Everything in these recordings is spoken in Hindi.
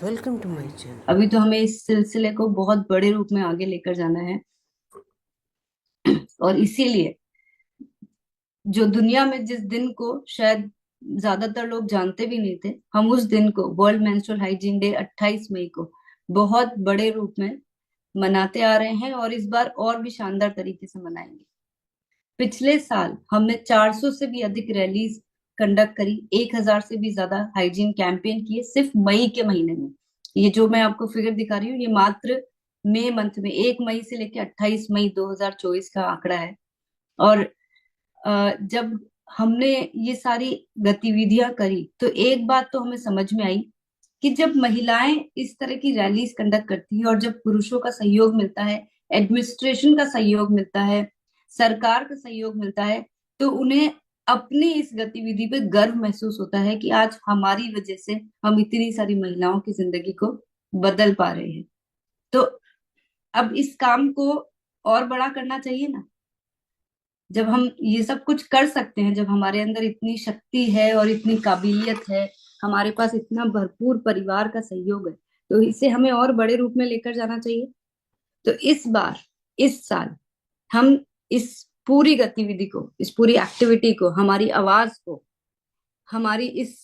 Welcome to my channel. अभी तो हमें इस सिलसिले को बहुत बड़े रूप में आगे लेकर जाना है। और इसीलिए जो दुनिया में जिस दिन को शायद ज्यादातर लोग जानते भी नहीं थे, हम उस दिन को वर्ल्ड मेंस्ट्रुअल हाइजीन डे 28 मई को बहुत बड़े रूप में मनाते आ रहे हैं और इस बार और भी शानदार तरीके से मनाएंगे। पिछले साल हमने 400 से भी अधिक रैलीज कंडक्ट करी, 1000 से भी ज्यादा हाइजीन कैंपेन किए सिर्फ मई के महीने में। ये जो मैं आपको फिगर दिखा रही हूँ, ये मात्र मई मंथ में 1 मई से लेकर 28 मई 2024 का आंकड़ा है। और जब हमने ये सारी गतिविधियां करी तो एक बात तो हमें समझ में आई कि जब महिलाएं इस तरह की रैलीज कंडक्ट करती है और जब पुरुषों का सहयोग मिलता है, एडमिनिस्ट्रेशन का सहयोग मिलता है, सरकार का सहयोग मिलता है, तो उन्हें अपनी इस गतिविधि पे गर्व महसूस होता है कि आज हमारी वजह से हम इतनी सारी महिलाओं की जिंदगी को बदल पा रहे हैं। तो अब इस काम को और बड़ा करना चाहिए ना। जब हम ये सब कुछ कर सकते हैं, जब हमारे अंदर इतनी शक्ति है और इतनी काबिलियत है, हमारे पास इतना भरपूर परिवार का सहयोग है, तो इसे हमें और बड़े रूप में लेकर जाना चाहिए। तो इस बार, इस साल हम इस पूरी गतिविधि को, इस पूरी एक्टिविटी को, हमारी आवाज को, हमारी इस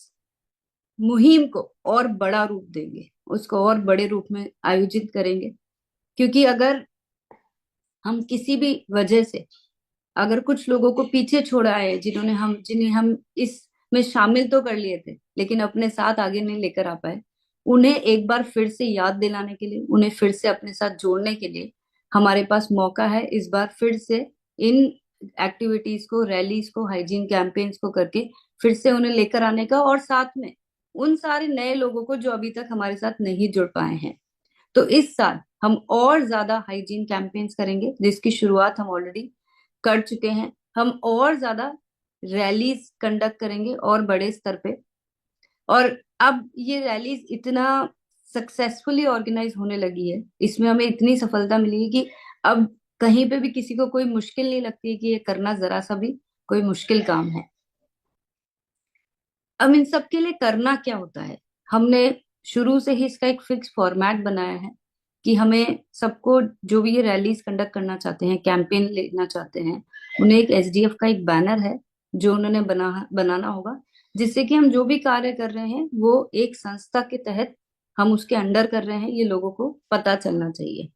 मुहिम को और बड़ा रूप देंगे, उसको और बड़े रूप में आयोजित करेंगे। क्योंकि अगर हम किसी भी वजह से, अगर कुछ लोगों को पीछे छोड़ा है, जिन्हें हम इसमें शामिल तो कर लिए थे लेकिन अपने साथ आगे नहीं लेकर आ पाए, उन्हें एक बार फिर से याद दिलाने के लिए, उन्हें फिर से अपने साथ जोड़ने के लिए हमारे पास मौका है इस बार फिर से इन एक्टिविटीज को, रैलीज को, हाइजीन कैंपेन्स को करके फिर से उन्हें लेकर आने का, और साथ में उन सारे नए लोगों को जो अभी तक हमारे साथ नहीं जुड़ पाए हैं। तो इस साल हम और ज्यादा हाइजीन कैंपेन्स करेंगे, जिसकी शुरुआत हम ऑलरेडी कर चुके हैं। हम और ज्यादा रैलीज कंडक्ट करेंगे और बड़े स्तर पे। और अब ये रैलीज इतना सक्सेसफुली ऑर्गेनाइज होने लगी है, इसमें हमें इतनी सफलता मिली है कि अब कहीं पे भी किसी को कोई मुश्किल नहीं लगती है कि ये करना जरा सा भी कोई मुश्किल काम है। अब इन सब के लिए करना क्या होता है, हमने शुरू से ही इसका एक फिक्स फॉर्मेट बनाया है कि हमें सबको, जो भी ये रैलीज कंडक्ट करना चाहते हैं, कैंपेन लेना चाहते हैं, उन्हें एक एसडीएफ का एक बैनर है जो उन्होंने बनाना होगा, जिससे कि हम जो भी कार्य कर रहे हैं वो एक संस्था के तहत हम उसके अंडर कर रहे हैं, ये लोगों को पता चलना चाहिए।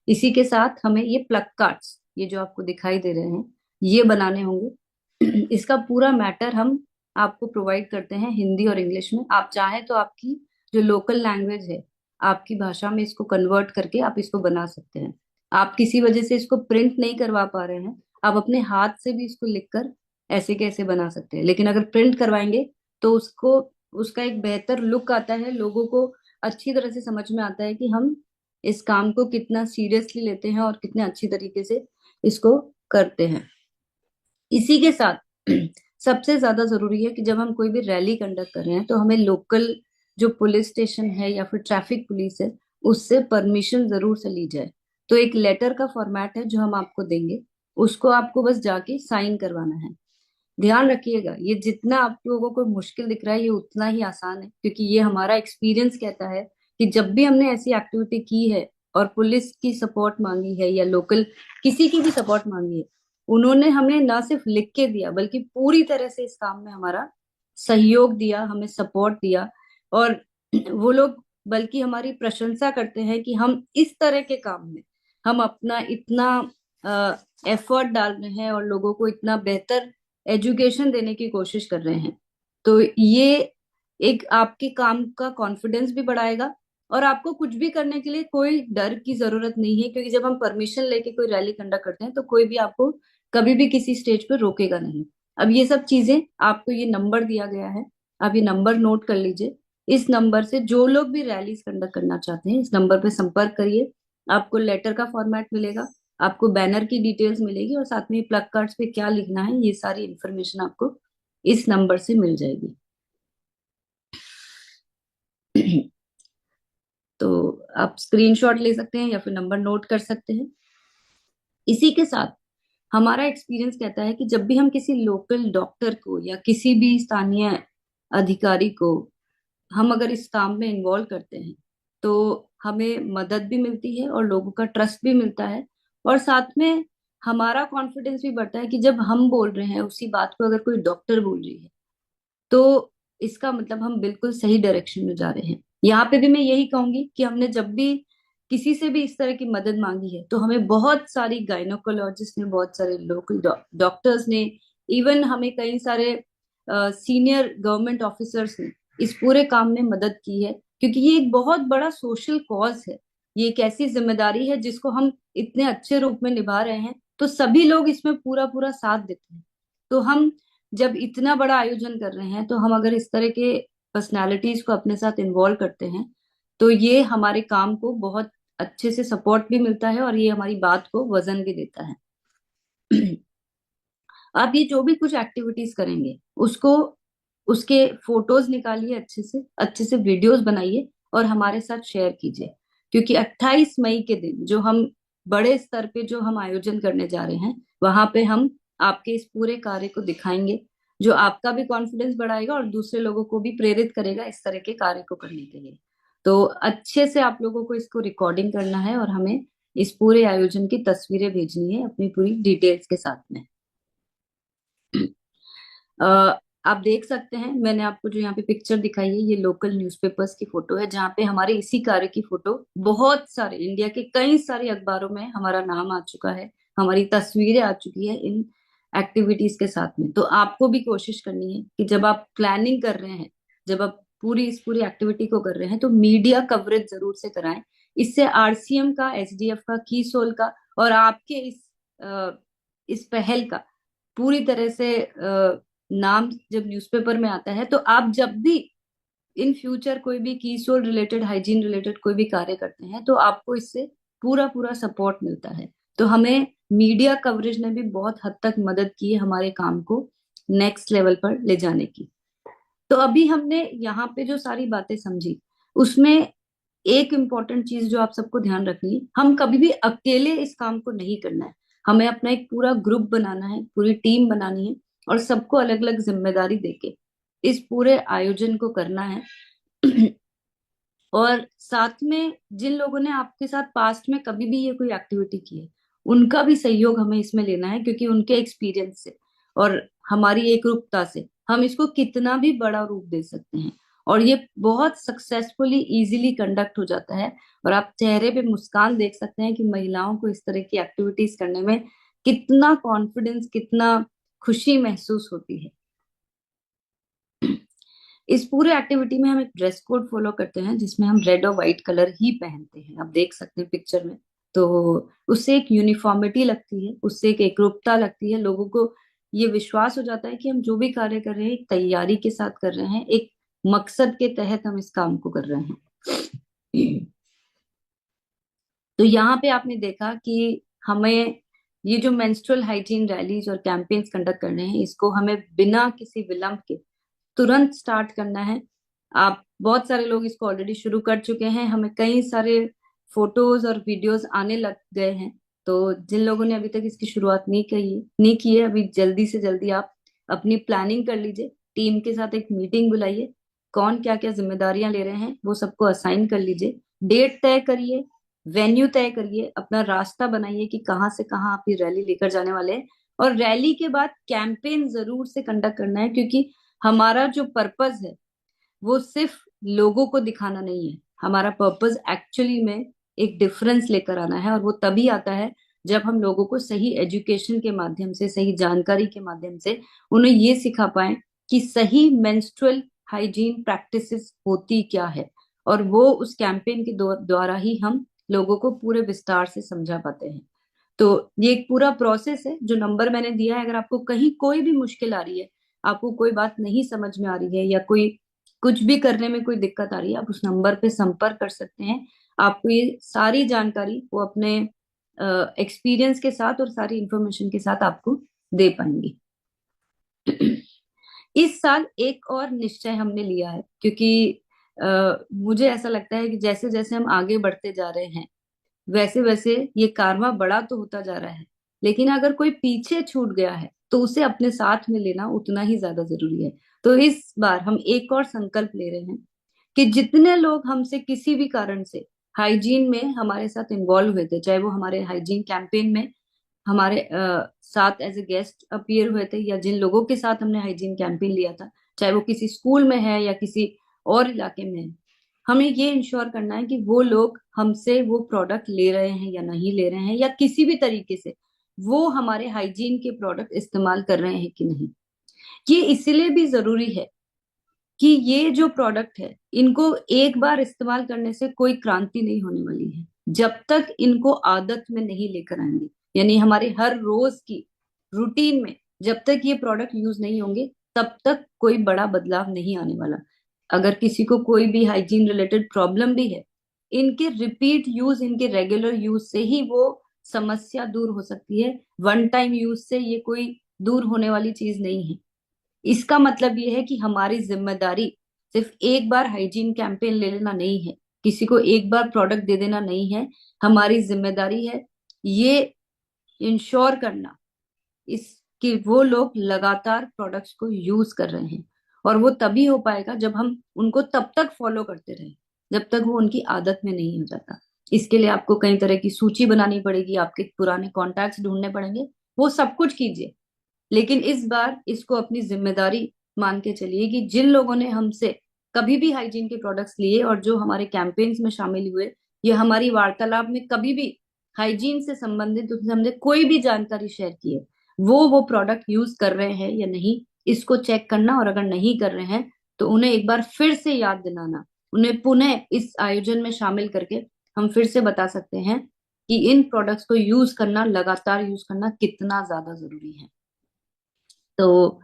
इसी के साथ हमें ये प्लग कार्ड्स, ये जो आपको दिखाई दे रहे हैं, ये बनाने होंगे। इसका पूरा मैटर हम आपको प्रोवाइड करते हैं हिंदी और इंग्लिश में। आप चाहें तो आपकी जो लोकल लैंग्वेज है, आपकी भाषा में इसको कन्वर्ट करके आप इसको बना सकते हैं। आप किसी वजह से इसको प्रिंट नहीं करवा पा रहे हैं, आप अपने हाथ से भी इसको लिखकर ऐसे कैसे बना सकते हैं। लेकिन अगर प्रिंट करवाएंगे तो उसको, उसका एक बेहतर लुक आता है, लोगों को अच्छी तरह से समझ में आता है कि हम इस काम को कितना सीरियसली लेते हैं और कितने अच्छी तरीके से इसको करते हैं। इसी के साथ सबसे ज्यादा जरूरी है कि जब हम कोई भी रैली कंडक्ट कर रहे हैं तो हमें लोकल जो पुलिस स्टेशन है या फिर ट्रैफिक पुलिस है, उससे परमिशन जरूर से ली जाए। तो एक लेटर का फॉर्मेट है जो हम आपको देंगे, उसको आपको बस जाके साइन करवाना है। ध्यान रखिएगा, ये जितना आप लोगों को मुश्किल दिख रहा है ये उतना ही आसान है, क्योंकि ये हमारा एक्सपीरियंस कहता है कि जब भी हमने ऐसी एक्टिविटी की है और पुलिस की सपोर्ट मांगी है या लोकल किसी की भी सपोर्ट मांगी है, उन्होंने हमें ना सिर्फ लिख के दिया बल्कि पूरी तरह से इस काम में हमारा सहयोग दिया, हमें सपोर्ट दिया। और वो लोग बल्कि हमारी प्रशंसा करते हैं कि हम इस तरह के काम में हम अपना इतना एफर्ट डाल रहे हैं और लोगों को इतना बेहतर एजुकेशन देने की कोशिश कर रहे हैं। तो ये एक आपके काम का कॉन्फिडेंस भी बढ़ाएगा और आपको कुछ भी करने के लिए कोई डर की जरूरत नहीं है, क्योंकि जब हम परमिशन लेके कोई रैली कंडक्ट करते हैं तो कोई भी आपको कभी भी किसी स्टेज पर रोकेगा नहीं। अब ये सब चीजें, आपको ये नंबर दिया गया है, आप ये नंबर नोट कर लीजिए। इस नंबर से जो लोग भी रैलीज कंडक्ट करना चाहते हैं, इस नंबर पे संपर्क करिए। आपको लेटर का फॉर्मेट मिलेगा, आपको बैनर की डिटेल्स मिलेगी और साथ में प्लग कार्ड्स पे क्या लिखना है, ये सारी इंफॉर्मेशन आपको इस नंबर से मिल जाएगी। तो आप स्क्रीनशॉट ले सकते हैं या फिर नंबर नोट कर सकते हैं। इसी के साथ हमारा एक्सपीरियंस कहता है कि जब भी हम किसी लोकल डॉक्टर को या किसी भी स्थानीय अधिकारी को हम अगर इस काम में इन्वॉल्व करते हैं तो हमें मदद भी मिलती है और लोगों का ट्रस्ट भी मिलता है, और साथ में हमारा कॉन्फिडेंस भी बढ़ता है कि जब हम बोल रहे हैं उसी बात को अगर कोई डॉक्टर बोल रही है तो इसका मतलब हम बिल्कुल सही डायरेक्शन में जा रहे हैं। यहाँ पे भी मैं यही कहूंगी कि हमने जब भी किसी से भी इस तरह की मदद मांगी है तो हमें बहुत सारी गायनोकोलॉजिस्ट ने, बहुत सारे लोकल डॉक्टर्स ने, इवन हमें कई सारे सीनियर गवर्नमेंट ऑफिसर्स ने इस पूरे काम में मदद की है, क्योंकि ये एक बहुत बड़ा सोशल कॉज है। ये एक ऐसी जिम्मेदारी है जिसको हम इतने अच्छे रूप में निभा रहे हैं, तो सभी लोग इसमें पूरा पूरा साथ देते हैं। तो हम जब इतना बड़ा आयोजन कर रहे हैं तो हम अगर इस तरह के पर्सनालिटीज को अपने साथ इन्वॉल्व करते हैं तो ये हमारे काम को बहुत अच्छे से सपोर्ट भी मिलता है और ये हमारी बात को वजन भी देता है। आप ये जो भी कुछ एक्टिविटीज करेंगे उसको, उसके फोटोज निकालिए, अच्छे से वीडियोस बनाइए और हमारे साथ शेयर कीजिए, क्योंकि 28 मई के दिन जो हम बड़े स्तर पे जो हम आयोजन करने जा रहे हैं वहां पे हम आपके इस पूरे कार्य को दिखाएंगे, जो आपका भी कॉन्फिडेंस बढ़ाएगा और दूसरे लोगों को भी प्रेरित करेगा इस तरह के कार्य को करने के लिए। तो अच्छे से आप लोगों को इसको रिकॉर्डिंग करना है और हमें इस पूरे आयोजन की तस्वीरें भेजनी है अपनी पूरी डिटेल्स के साथ में। अ, आप देख सकते हैं मैंने आपको जो यहाँ पे पिक्चर दिखाई है ये लोकल न्यूज़पेपर्स की फोटो है, जहाँ पे हमारे इसी कार्य की फोटो बहुत सारे इंडिया के कई सारे अखबारों में हमारा नाम आ चुका है, हमारी तस्वीरें आ चुकी है इन एक्टिविटीज के साथ में। तो आपको भी कोशिश करनी है कि जब आप प्लानिंग कर रहे हैं, जब आप इस पूरी एक्टिविटी को कर रहे हैं तो मीडिया कवरेज जरूर से कराएं। इससे आरसीएम का, एसडीएफ का, कीसोल का और आपके इस पहल का पूरी तरह से नाम जब न्यूज़पेपर में आता है तो आप जब भी इन फ्यूचर कोई भी कीसोल रिलेटेड, हाइजीन रिलेटेड कोई भी कार्य करते हैं तो आपको इससे पूरा पूरा सपोर्ट मिलता है। तो हमें मीडिया कवरेज ने भी बहुत हद तक मदद की है हमारे काम को नेक्स्ट लेवल पर ले जाने की। तो अभी हमने यहाँ पे जो सारी बातें समझी उसमें एक इम्पॉर्टेंट चीज जो आप सबको ध्यान रखनी है, हम कभी भी अकेले इस काम को नहीं करना है। हमें अपना एक पूरा ग्रुप बनाना है, पूरी टीम बनानी है और सबको अलग अलग जिम्मेदारी देके इस पूरे आयोजन को करना है। और साथ में जिन लोगों ने आपके साथ पास्ट में कभी भी ये कोई एक्टिविटी की है उनका भी सहयोग हमें इसमें लेना है, क्योंकि उनके एक्सपीरियंस से और हमारी एकरूपता से हम इसको कितना भी बड़ा रूप दे सकते हैं और ये बहुत सक्सेसफुली इजीली कंडक्ट हो जाता है। और आप चेहरे पे मुस्कान देख सकते हैं कि महिलाओं को इस तरह की एक्टिविटीज करने में कितना कॉन्फिडेंस, कितना खुशी महसूस होती है। इस पूरे एक्टिविटी में हम एक ड्रेस कोड फॉलो करते हैं जिसमें हम रेड और व्हाइट कलर ही पहनते हैं, आप देख सकते हैं पिक्चर में। तो उससे एक यूनिफॉर्मिटी लगती है, उससे एक एकरूपता लगती है, लोगों को ये विश्वास हो जाता है कि हम जो भी कार्य कर रहे हैं एक तैयारी के साथ कर रहे हैं, एक मकसद के तहत हम इस काम को कर रहे हैं। तो यहाँ पे आपने देखा कि हमें ये जो मेंस्ट्रुअल हाइजीन रैलीज और कैंपेन्स कंडक्ट करने हैं इसको हमें बिना किसी विलंब के तुरंत स्टार्ट करना है। आप बहुत सारे लोग इसको ऑलरेडी शुरू कर चुके हैं, हमें कई सारे फोटोज और वीडियोस आने लग गए हैं। तो जिन लोगों ने अभी तक इसकी शुरुआत नहीं की है, अभी जल्दी से जल्दी आप अपनी प्लानिंग कर लीजिए, टीम के साथ एक मीटिंग बुलाइए, कौन क्या क्या जिम्मेदारियां ले रहे हैं वो सबको असाइन कर लीजिए, डेट तय करिए, वेन्यू तय करिए, अपना रास्ता बनाइए कि कहाँ से कहाँ आप ये रैली लेकर जाने वाले हैं। और रैली के बाद कैंपेन जरूर से कंडक्ट करना है, क्योंकि हमारा जो पर्पस है वो सिर्फ लोगों को दिखाना नहीं है, हमारा पर्पस एक्चुअली में एक डिफरेंस लेकर आना है। और वो तभी आता है जब हम लोगों को सही एजुकेशन के माध्यम से, सही जानकारी के माध्यम से उन्हें ये सिखा पाए कि सही मेंस्ट्रुअल हाइजीन प्रैक्टिसेस होती क्या है, और वो उस कैंपेन के द्वारा ही हम लोगों को पूरे विस्तार से समझा पाते हैं। तो ये एक पूरा प्रोसेस है, जो नंबर मैंने दिया है, अगर आपको कहीं कोई भी मुश्किल आ रही है, आपको कोई बात नहीं समझ में आ रही है या कोई कुछ भी करने में कोई दिक्कत आ रही है, आप उस नंबर पे संपर्क कर सकते हैं। आपको ये सारी जानकारी वो अपने एक्सपीरियंस के साथ और सारी इंफॉर्मेशन के साथ आपको दे पाएंगी। इस साल एक और निश्चय हमने लिया है, क्योंकि मुझे ऐसा लगता है कि जैसे जैसे हम आगे बढ़ते जा रहे हैं वैसे वैसे ये कारवां बड़ा तो होता जा रहा है, लेकिन अगर कोई पीछे छूट गया है तो उसे अपने साथ में लेना उतना ही ज्यादा जरूरी है। तो इस बार हम एक और संकल्प ले रहे हैं कि जितने लोग हमसे किसी भी कारण से हाइजीन में हमारे साथ इन्वॉल्व हुए थे, चाहे वो हमारे हाइजीन कैंपेन में हमारे साथ एज ए गेस्ट अपीयर हुए थे, या जिन लोगों के साथ हमने हाइजीन कैंपेन लिया था, चाहे वो किसी स्कूल में है या किसी और इलाके में है, हमें ये इंश्योर करना है कि वो लोग हमसे वो प्रोडक्ट ले रहे हैं या नहीं ले रहे हैं, या किसी भी तरीके से वो हमारे हाइजीन के प्रोडक्ट इस्तेमाल कर रहे हैं कि नहीं। ये इसलिए भी जरूरी है कि ये जो प्रोडक्ट है, इनको एक बार इस्तेमाल करने से कोई क्रांति नहीं होने वाली है जब तक इनको आदत में नहीं लेकर आएंगे। यानी हमारे हर रोज की रूटीन में जब तक ये प्रोडक्ट यूज नहीं होंगे, तब तक कोई बड़ा बदलाव नहीं आने वाला। अगर किसी को कोई भी हाइजीन रिलेटेड प्रॉब्लम भी है, इनके रिपीट यूज, इनके रेगुलर यूज से ही वो समस्या दूर हो सकती है। वन टाइम यूज से ये कोई दूर होने वाली चीज नहीं है। इसका मतलब ये है कि हमारी जिम्मेदारी सिर्फ एक बार हाइजीन कैंपेन ले लेना नहीं है, किसी को एक बार प्रोडक्ट दे देना नहीं है। हमारी जिम्मेदारी है ये इंश्योर करना इस कि वो लोग लगातार प्रोडक्ट्स को यूज कर रहे हैं। और वो तभी हो पाएगा जब हम उनको तब तक फॉलो करते रहे जब तक वो उनकी आदत में नहीं हो जाता। इसके लिए आपको कई तरह की सूची बनानी पड़ेगी, आपके पुराने कॉन्टैक्ट्स ढूंढने पड़ेंगे, वो सब कुछ कीजिए। लेकिन इस बार इसको अपनी जिम्मेदारी मान के चलिए कि जिन लोगों ने हमसे कभी भी हाइजीन के प्रोडक्ट्स लिए और जो हमारे कैंपेन्स में शामिल हुए, या हमारी वार्तालाप में कभी भी हाइजीन से संबंधित हमने कोई भी जानकारी शेयर की है, वो प्रोडक्ट यूज कर रहे हैं या नहीं, इसको चेक करना। और अगर नहीं कर रहे हैं तो उन्हें एक बार फिर से याद दिलाना, उन्हें पुनः इस आयोजन में शामिल करके हम फिर से बता सकते हैं कि इन प्रोडक्ट्स को यूज करना, लगातार यूज करना कितना ज्यादा जरूरी है। तो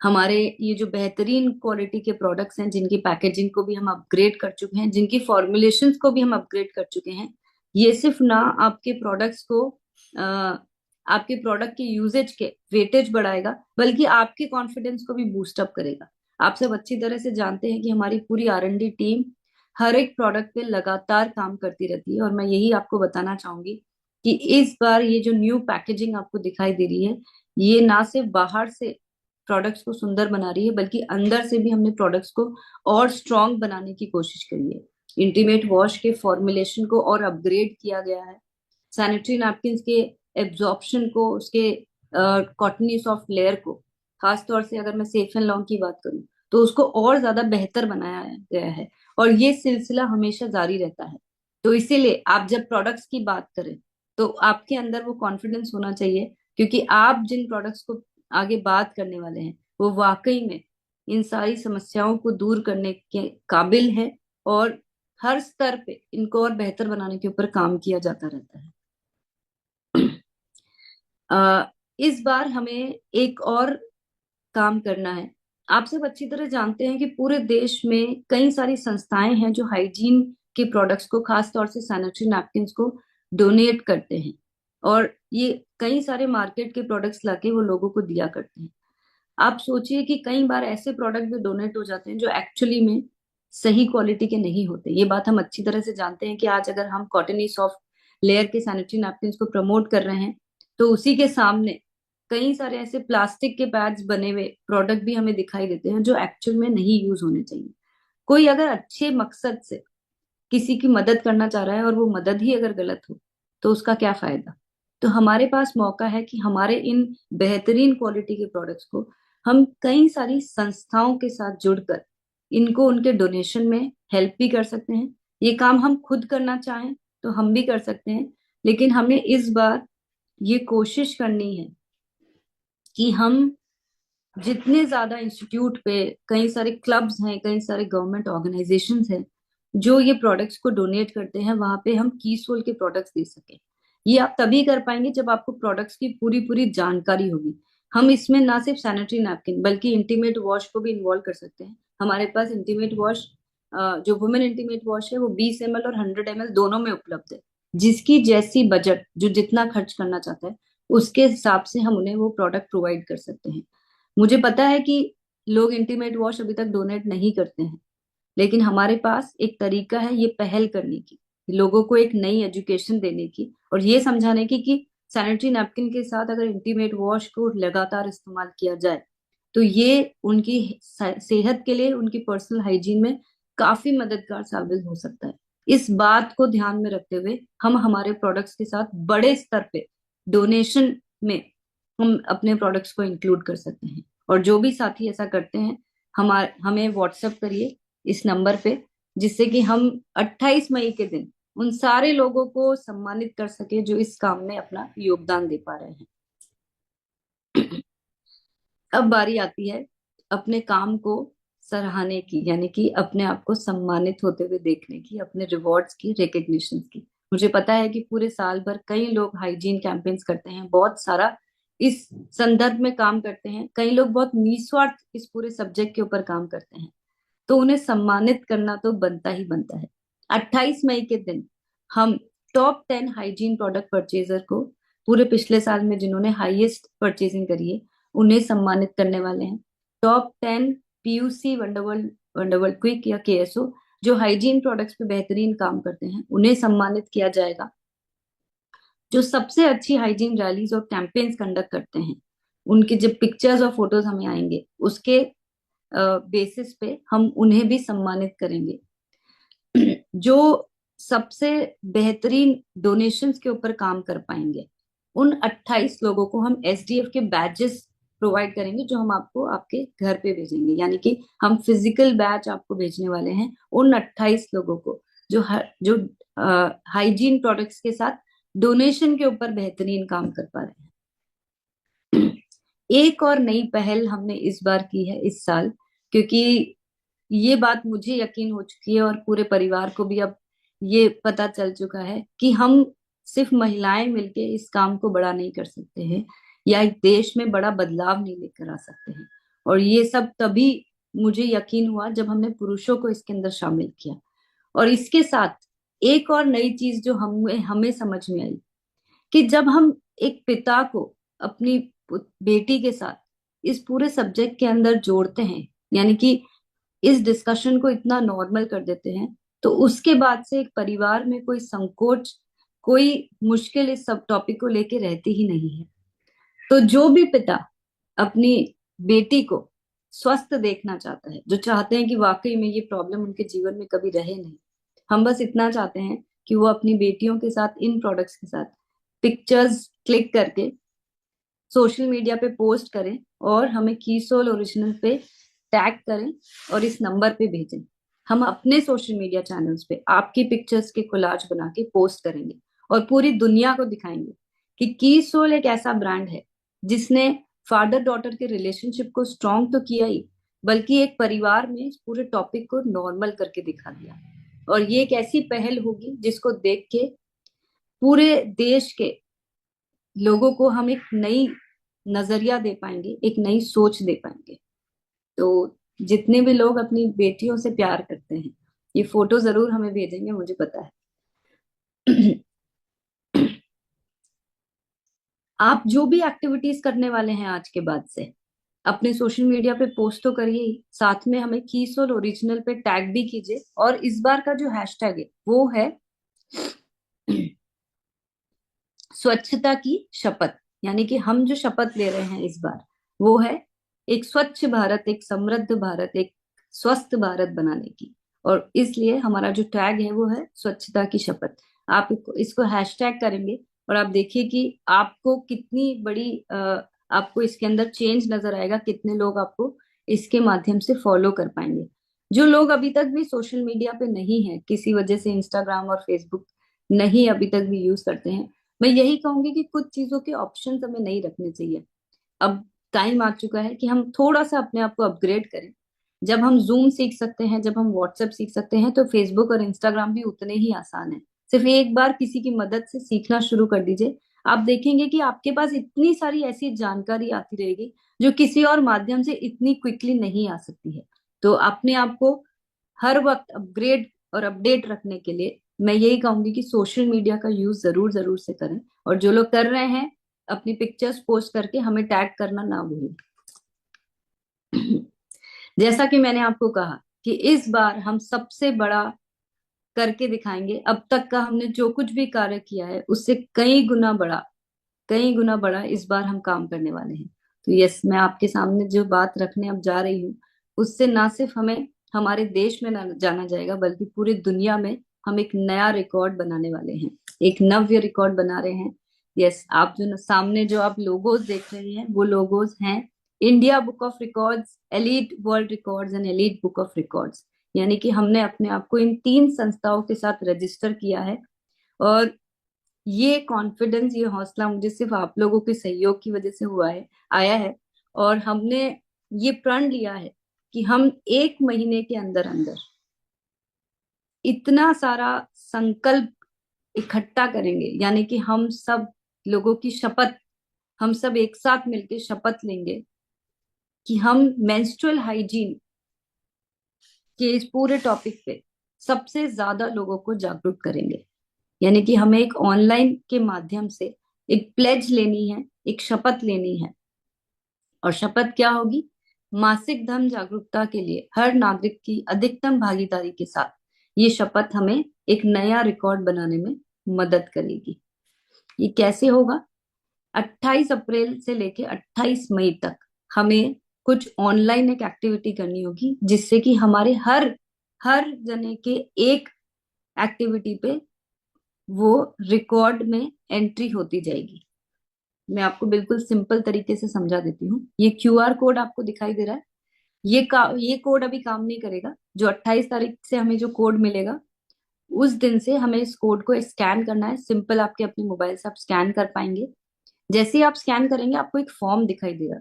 हमारे ये जो बेहतरीन क्वालिटी के प्रोडक्ट्स हैं, जिनकी पैकेजिंग को भी हम अपग्रेड कर चुके हैं, जिनकी फॉर्मुलेशंस को भी हम अपग्रेड कर चुके हैं, ये सिर्फ ना आपके प्रोडक्ट्स को आपके प्रोडक्ट के यूजेज के वेटेज बढ़ाएगा, बल्कि आपके कॉन्फिडेंस को भी बूस्ट अप करेगा। आप सब अच्छी तरह से जानते हैं कि हमारी पूरी R&D टीम हर एक प्रोडक्ट पे लगातार काम करती रहती है। और मैं यही आपको बताना चाहूंगी कि इस बार ये जो न्यू पैकेजिंग आपको दिखाई दे रही है, ये ना सिर्फ बाहर से प्रोडक्ट्स को सुंदर बना रही है, बल्कि अंदर से भी हमने प्रोडक्ट्स को और स्ट्रॉन्ग बनाने की कोशिश करी है। इंटीमेट वॉश के फॉर्मुलेशन को और अपग्रेड किया गया है। सैनिटरी नैपकिन के एब्जॉर्प्शन को, उसके कॉटनी सॉफ्ट लेयर को, खासतौर से अगर मैं सेफ एंड लॉन्ग की बात करूं, तो उसको और ज्यादा बेहतर बनाया गया है। और ये सिलसिला हमेशा जारी रहता है। तो इसीलिए आप जब प्रोडक्ट्स की बात करें तो आपके अंदर वो कॉन्फिडेंस होना चाहिए, क्योंकि आप जिन प्रोडक्ट्स को आगे बात करने वाले हैं वो वाकई में इन सारी समस्याओं को दूर करने के काबिल है। और हर स्तर पे इनको और बेहतर बनाने के ऊपर काम किया जाता रहता है। इस बार हमें एक और काम करना है। आप सब अच्छी तरह जानते हैं कि पूरे देश में कई सारी संस्थाएं हैं जो हाइजीन के प्रोडक्ट्स को, खास तौर से सैनिटरी नैपकिन्स को डोनेट करते हैं। और ये कई सारे मार्केट के प्रोडक्ट्स लाके वो लोगों को दिया करते हैं। आप सोचिए कि कई बार ऐसे प्रोडक्ट भी डोनेट हो जाते हैं जो एक्चुअली में सही क्वालिटी के नहीं होते। ये बात हम अच्छी तरह से जानते हैं कि आज अगर हम कॉटनी सॉफ्ट लेयर के सैनिटरी नैपकिन्स को प्रमोट कर रहे हैं, तो उसी के सामने कई सारे ऐसे प्लास्टिक के पैड्स बने हुए प्रोडक्ट भी हमें दिखाई देते हैं जो एक्चुअल में नहीं यूज होने चाहिए। कोई अगर अच्छे मकसद से किसी की मदद करना चाह रहा है और वो मदद ही अगर गलत हो, तो उसका क्या फायदा। तो हमारे पास मौका है कि हमारे इन बेहतरीन क्वालिटी के प्रोडक्ट्स को हम कई सारी संस्थाओं के साथ जुड़कर इनको उनके डोनेशन में हेल्प भी कर सकते हैं। ये काम हम खुद करना चाहें तो हम भी कर सकते हैं, लेकिन हमें इस बार ये कोशिश करनी है कि हम जितने ज्यादा इंस्टीट्यूट पे, कई सारे क्लब्स हैं, कई सारे गवर्नमेंट ऑर्गेनाइजेशंस हैं जो ये प्रोडक्ट्स को डोनेट करते हैं, वहां पे हम कीसोल के प्रोडक्ट्स दे सके। ये आप तभी कर पाएंगे जब आपको प्रोडक्ट्स की पूरी पूरी जानकारी होगी। हम इसमें ना सिर्फ सैनिटरी नैपकिन बल्कि इंटीमेट वॉश को भी इन्वॉल्व कर सकते हैं। हमारे पास इंटीमेट वॉश, जो वुमेन इंटीमेट वॉश है, वो 20 ml और 100 ml दोनों में उपलब्ध है। जिसकी जैसी बजट, जो जितना खर्च करना चाहता है, उसके हिसाब से हम उन्हें वो प्रोडक्ट प्रोवाइड कर सकते हैं। मुझे पता है कि लोग इंटीमेट वॉश अभी तक डोनेट नहीं करते हैं, लेकिन हमारे पास एक तरीका है ये पहल करने की, लोगों को एक नई एजुकेशन देने की, और ये समझाने की कि सैनिटरी नैपकिन के साथ अगर इंटीमेट वॉश को लगातार इस्तेमाल किया जाए तो ये उनकी सेहत के लिए, उनकी पर्सनल हाइजीन में काफी मददगार साबित हो सकता है। इस बात को ध्यान में रखते हुए हम हमारे प्रोडक्ट्स के साथ बड़े स्तर पे डोनेशन में हम अपने प्रोडक्ट्स को इंक्लूड कर सकते हैं। और जो भी साथी ऐसा करते हैं, हमें व्हाट्सएप करिए इस नंबर पे, जिससे कि हम 28 मई के दिन उन सारे लोगों को सम्मानित कर सके जो इस काम में अपना योगदान दे पा रहे हैं। अब बारी आती है अपने काम को सराहने की, यानी कि अपने आप को सम्मानित होते हुए देखने की, अपने रिवॉर्ड्स की, रिकग्निशन की। मुझे पता है कि पूरे साल भर कई लोग हाइजीन कैंपेन्स करते हैं, बहुत सारा इस संदर्भ में काम करते हैं। कई लोग बहुत निस्वार्थ इस पूरे सब्जेक्ट के ऊपर काम करते हैं, तो उन्हें सम्मानित करना तो बनता ही बनता है। 28 मई के दिन हम टॉप 10 हाइजीन प्रोडक्ट परचेजर को, पूरे पिछले साल में जिन्होंने हाईएस्ट परचेजिंग करी है, उन्हें सम्मानित करने वाले हैं। टॉप 10 पीयूसी, वंडरवर्ल्ड, वंडरवर्ल्ड क्विक या केएसओ जो हाइजीन प्रोडक्ट्स पे बेहतरीन काम करते हैं, उन्हें सम्मानित किया जाएगा। जो सबसे अच्छी हाइजीन रैलीज और कैंपेन्स कंडक्ट करते हैं, उनके जब पिक्चर्स और फोटोज हमें आएंगे, उसके बेसिस पे हम उन्हें भी सम्मानित करेंगे। जो सबसे बेहतरीन डोनेशंस के ऊपर काम कर पाएंगे, उन 28 लोगों को हम एसडीएफ के बैचेस प्रोवाइड करेंगे, जो हम आपको आपके घर पे भेजेंगे। यानी कि हम फिजिकल बैच आपको भेजने वाले हैं उन 28 लोगों को जो हाइजीन प्रोडक्ट्स के साथ डोनेशन के ऊपर बेहतरीन काम कर पा रहे हैं। एक और नई पहल हमने इस बार की है इस साल, क्योंकि ये बात मुझे यकीन हो चुकी है और पूरे परिवार को भी अब ये पता चल चुका है कि हम सिर्फ महिलाएं मिलके इस काम को बड़ा नहीं कर सकते हैं, या एक देश में बड़ा बदलाव नहीं लेकर आ सकते हैं। और ये सब तभी मुझे यकीन हुआ जब हमने पुरुषों को इसके अंदर शामिल किया। और इसके साथ एक और नई चीज जो हमें हमें समझ में आई, कि जब हम एक पिता को अपनी बेटी के साथ इस पूरे सब्जेक्ट के अंदर जोड़ते हैं, यानी कि इस डिस्कशन को इतना नॉर्मल कर देते हैं, तो उसके बाद से एक परिवार में कोई संकोच, कोई मुश्किल इस सब टॉपिक को लेके रहती ही नहीं है। तो जो भी पिता अपनी बेटी को स्वस्थ देखना चाहता है, जो चाहते हैं कि वाकई में ये प्रॉब्लम उनके जीवन में कभी रहे नहीं, हम बस इतना चाहते हैं कि वो अपनी बेटियों के साथ, इन प्रोडक्ट्स के साथ पिक्चर्स क्लिक करके सोशल मीडिया पे पोस्ट करें और हमें कीसोल ओरिजिनल पे टैग करें और इस नंबर पे भेजें। हम अपने सोशल मीडिया चैनल्स पे आपकी पिक्चर्स के कोलाज बना के पोस्ट करेंगे और पूरी दुनिया को दिखाएंगे कि कीसोल एक ऐसा ब्रांड है जिसने फादर डॉटर के रिलेशनशिप को स्ट्रॉन्ग तो किया ही, बल्कि एक परिवार में इस पूरे टॉपिक को नॉर्मल करके दिखा दिया। और ये एक ऐसी पहल होगी जिसको देख के पूरे देश के लोगों को हम एक नई नजरिया दे पाएंगे, एक नई सोच दे पाएंगे। तो जितने भी लोग अपनी बेटियों से प्यार करते हैं, ये फोटो जरूर हमें भेजेंगे, मुझे पता है। आप जो भी एक्टिविटीज करने वाले हैं आज के बाद से, अपने सोशल मीडिया पे पोस्ट तो करिए ही, साथ में हमें कीसोल ओरिजिनल पे टैग भी कीजिए। और इस बार का जो हैशटैग है वो है स्वच्छता की शपथ। यानी कि हम जो शपथ ले रहे हैं इस बार, वो है एक स्वच्छ भारत, एक समृद्ध भारत, एक स्वस्थ भारत बनाने की। और इसलिए हमारा जो टैग है वो है स्वच्छता की शपथ। आप इसको हैशटैग करेंगे और आप देखिए कि आपको कितनी बड़ी आपको इसके अंदर चेंज नजर आएगा, कितने लोग आपको इसके माध्यम से फॉलो कर पाएंगे। जो लोग अभी तक भी सोशल मीडिया पे नहीं है, किसी वजह से इंस्टाग्राम और फेसबुक नहीं अभी तक भी यूज करते हैं, मैं यही कहूंगी कि कुछ चीजों के ऑप्शन हमें नहीं रखने चाहिए। अब टाइम आ चुका है कि हम थोड़ा सा अपने आप को अपग्रेड करें। जब हम जूम सीख सकते हैं, जब हम व्हाट्सएप सीख सकते हैं, तो फेसबुक और इंस्टाग्राम भी उतने ही आसान है। सिर्फ एक बार किसी की मदद से सीखना शुरू कर दीजिए, आप देखेंगे कि आपके पास इतनी सारी ऐसी जानकारी आती रहेगी जो किसी और माध्यम से इतनी क्विकली नहीं आ सकती है। तो अपने आप को हर वक्त अपग्रेड और अपडेट रखने के लिए मैं यही कहूंगी कि सोशल मीडिया का यूज जरूर जरूर से करें। और जो लोग कर रहे हैं, अपनी पिक्चर्स पोस्ट करके हमें टैग करना ना भूलें। जैसा कि मैंने आपको कहा कि इस बार हम सबसे बड़ा करके दिखाएंगे। अब तक का हमने जो कुछ भी कार्य किया है उससे कई गुना बड़ा, कई गुना बड़ा इस बार हम काम करने वाले हैं। तो यस, मैं आपके सामने जो बात रखने अब जा रही हूँ, उससे ना सिर्फ हमें हमारे देश में ना जाना जाएगा, बल्कि पूरी दुनिया में हम एक नया रिकॉर्ड बनाने वाले हैं, एक नव्य रिकॉर्ड बना रहे हैं। यस, आप जो सामने जो आप लोगोज देख रहे हैं, वो लोगोज हैं India book of records, elite world records and elite book of records. यानी कि हमने अपने आप को इन तीन संस्थाओं के साथ रजिस्टर किया है। और ये कॉन्फिडेंस, ये हौसला मुझे सिर्फ आप लोगों के सहयोग की वजह से हुआ है, आया है। और हमने ये प्रण लिया है कि हम 1 महीने के अंदर अंदर इतना सारा संकल्प इकट्ठा करेंगे, यानी कि हम सब लोगों की शपथ, हम सब एक साथ मिलकर शपथ लेंगे कि हम मेंस्ट्रुअल हाइजीन के इस पूरे टॉपिक पे सबसे ज्यादा लोगों को जागरूक करेंगे। यानी कि हमें एक ऑनलाइन के माध्यम से एक प्लेज लेनी है, एक शपथ लेनी है। और शपथ क्या होगी? मासिक धर्म जागरूकता के लिए हर नागरिक की अधिकतम भागीदारी के साथ ये शपथ हमें एक नया रिकॉर्ड बनाने में मदद करेगी। ये कैसे होगा? 28 अप्रैल से लेके 28 मई तक हमें कुछ ऑनलाइन एक एक्टिविटी करनी होगी, जिससे कि हमारे हर हर जने के एक एक्टिविटी पे वो रिकॉर्ड में एंट्री होती जाएगी। मैं आपको बिल्कुल सिंपल तरीके से समझा देती हूँ। ये क्यूआर कोड आपको दिखाई दे रहा है, ये कोड अभी काम नहीं करेगा। जो 28 तारीख से हमें जो कोड मिलेगा, उस दिन से हमें इस कोड को स्कैन करना है। सिंपल आपके अपने मोबाइल से आप स्कैन कर पाएंगे। जैसे ही आप स्कैन करेंगे, आपको एक फॉर्म दिखाई देगा।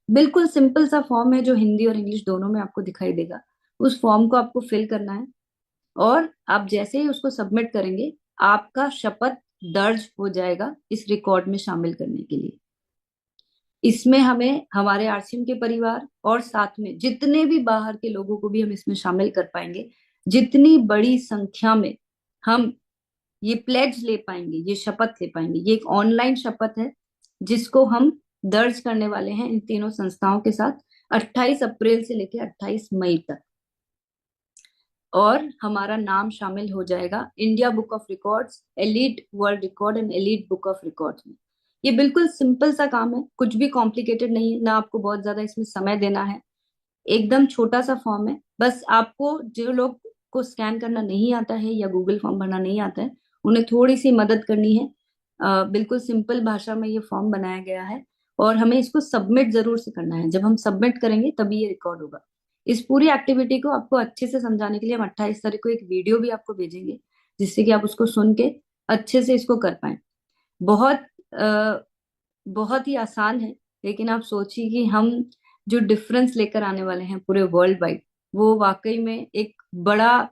बिल्कुल सिंपल सा फॉर्म है, जो हिंदी और इंग्लिश दोनों में आपको दिखाई देगा। उस फॉर्म को आपको फिल करना है, और आप जैसे ही उसको सबमिट करेंगे, आपका शपथ दर्ज हो जाएगा इस रिकॉर्ड में शामिल करने के लिए। इसमें हमें हमारे आरसीएम के परिवार और साथ में जितने भी बाहर के लोगों को भी हम इसमें शामिल कर पाएंगे। जितनी बड़ी संख्या में हम ये प्लेज ले पाएंगे, ये शपथ ले पाएंगे। ये एक ऑनलाइन शपथ है, जिसको हम दर्ज करने वाले हैं इन तीनों संस्थाओं के साथ 28 अप्रैल से लेकर 28 मई तक। और हमारा नाम शामिल हो जाएगा India book of records, elite world record and elite book of records में। ये बिल्कुल सिंपल सा काम है, कुछ भी कॉम्प्लिकेटेड नहीं है, ना आपको बहुत ज्यादा इसमें समय देना है। एकदम छोटा सा फॉर्म है। बस आपको, जो लोग को स्कैन करना नहीं आता है या गूगल फॉर्म भरना नहीं आता है, उन्हें थोड़ी सी मदद करनी है। बिल्कुल सिंपल भाषा में ये फॉर्म बनाया गया है, और हमें इसको सबमिट जरूर से करना है। जब हम सबमिट करेंगे तभी ये रिकॉर्ड होगा। इस पूरी एक्टिविटी को आपको अच्छे से समझाने के लिए हम 28 तारीख को एक वीडियो भी आपको भेजेंगे, जिससे कि आप उसको सुन के अच्छे से इसको कर पाए। बहुत अ, बहुत ही आसान है, लेकिन आप सोचिए कि हम जो डिफरेंस लेकर आने वाले हैं पूरे वर्ल्ड वाइड, वो वाकई में एक बड़ा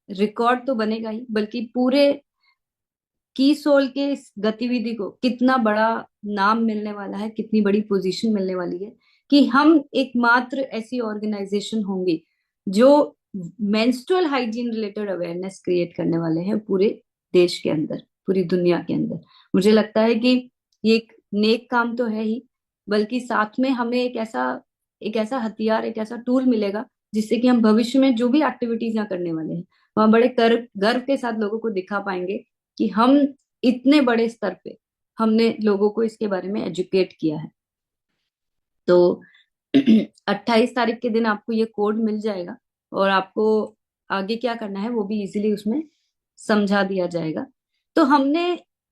रिकॉर्ड तो बनेगा ही, बल्कि पूरे की सोल के इस गतिविधि को कितना बड़ा नाम मिलने वाला है, कितनी बड़ी पोजीशन मिलने वाली है, कि हम एकमात्र ऐसी ऑर्गेनाइजेशन होंगे जो menstrual hygiene related awareness create करने वाले हैं पूरे देश के अंदर, पूरी दुनिया के अंदर। मुझे लगता है कि ये एक नेक काम तो है ही, बल्कि साथ में हमें एक ऐसा हथियार, एक ऐसा टूल मिलेगा, जिससे कि हम भविष्य में जो भी एक्टिविटीज यहाँ करने वाले हैं, वहां बड़े गर्व के साथ लोगों को दिखा पाएंगे कि हम इतने बड़े स्तर पे हमने लोगों को इसके बारे में एजुकेट किया है। तो 28 तारीख के दिन आपको ये कोड मिल जाएगा, और आपको आगे क्या करना है वो भी इजीली उसमें समझा दिया जाएगा। तो हमने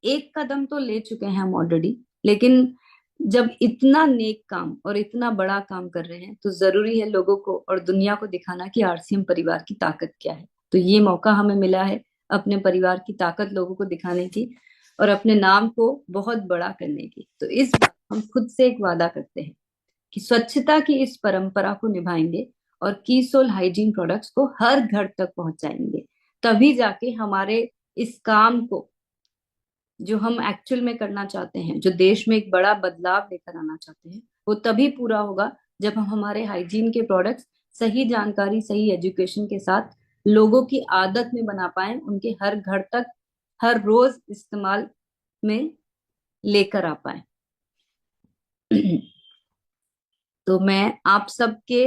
एक कदम तो ले चुके हैं हम ऑलरेडी, लेकिन जब इतना नेक काम और इतना बड़ा काम कर रहे हैं, तो जरूरी है लोगों को और दुनिया को दिखाना कि आरसीएम परिवार की ताकत क्या है। तो ये मौका हमें मिला है अपने परिवार की ताकत लोगों को दिखाने की, और अपने नाम को बहुत बड़ा करने की। तो इस बार हम खुद से एक वादा करते हैं कि स्वच्छता की इस परंपरा को निभाएंगे, और कीसोल हाइजीन प्रोडक्ट्स को हर घर तक पहुंचाएंगे। तभी जाके हमारे इस काम को, जो हम एक्चुअल में करना चाहते हैं, जो देश में एक बड़ा बदलाव लेकर आना चाहते हैं, वो तभी पूरा होगा जब हम हमारे हाइजीन के प्रोडक्ट्स सही जानकारी, सही एजुकेशन के साथ लोगों की आदत में बना पाए, उनके हर घर तक हर रोज इस्तेमाल में लेकर आ पाए। तो मैं आप सबके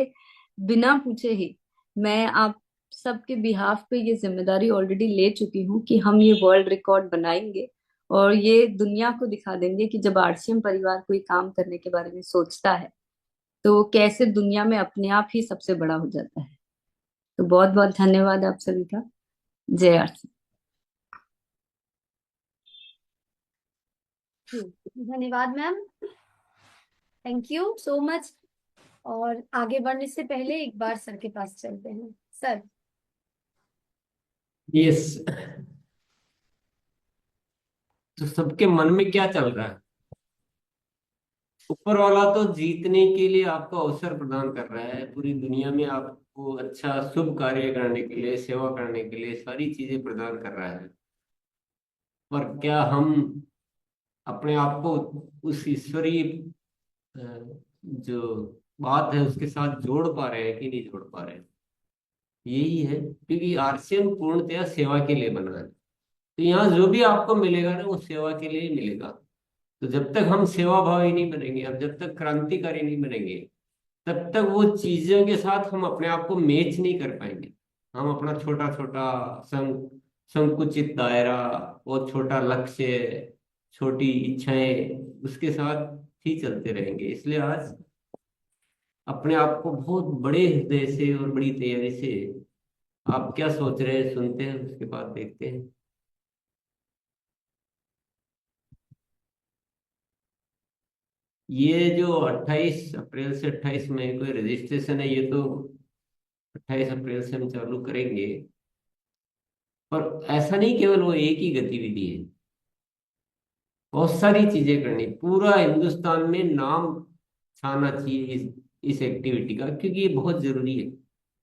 बिना पूछे ही, मैं आप सबके बिहाफ पे ये जिम्मेदारी ऑलरेडी ले चुकी हूँ कि हम ये वर्ल्ड रिकॉर्ड बनाएंगे, और ये दुनिया को दिखा देंगे कि जब आरसीएम परिवार कोई काम करने के बारे में सोचता है तो वो कैसे दुनिया में अपने आप ही सबसे बड़ा हो जाता है। तो बहुत बहुत धन्यवाद आप सभी का। जय आरसीएम। धन्यवाद ma'am, thank you so much. और आगे बढ़ने से पहले एक बार सर के पास चलते हैं। सर। यस। तो सबके मन में क्या चल रहा है? ऊपर वाला तो जीतने के लिए आपको अवसर प्रदान कर रहा है, पूरी दुनिया में आपको अच्छा शुभ कार्य करने के लिए, सेवा करने के लिए सारी चीजें प्रदान कर रहा है। पर क्या हम अपने आप को उस ईश्वरीय जो बात है उसके साथ जोड़ पा रहे हैं कि नहीं जोड़ पा रहे हैं? यही है, क्योंकि आरसीएम पूर्णतया सेवा के लिए बना है। तो यहाँ जो भी आपको मिलेगा ना वो सेवा के लिए ही मिलेगा। तो जब तक हम सेवा भावी नहीं बनेंगे, अब जब तक क्रांतिकारी नहीं बनेंगे, तब तक वो चीजों के साथ हम अपने आप को मैच नहीं कर पाएंगे। हम अपना छोटा छोटा संकुचित दायरा, वो छोटा लक्ष्य, छोटी इच्छाएं, उसके साथ ही चलते रहेंगे। इसलिए आज अपने आप को बहुत बड़े हृदय से और बड़ी तैयारी से, आप क्या सोच रहे हैं सुनते हैं, उसके बाद देखते हैं। ये जो 28 अप्रैल से 28 मई को रजिस्ट्रेशन है, ये तो 28 अप्रैल से हम चालू करेंगे। पर ऐसा नहीं केवल वो एक ही गतिविधि है, बहुत सारी चीजें करनी, पूरा हिंदुस्तान में नाम छाना चाहिए इस एक्टिविटी का, क्योंकि ये बहुत जरूरी है।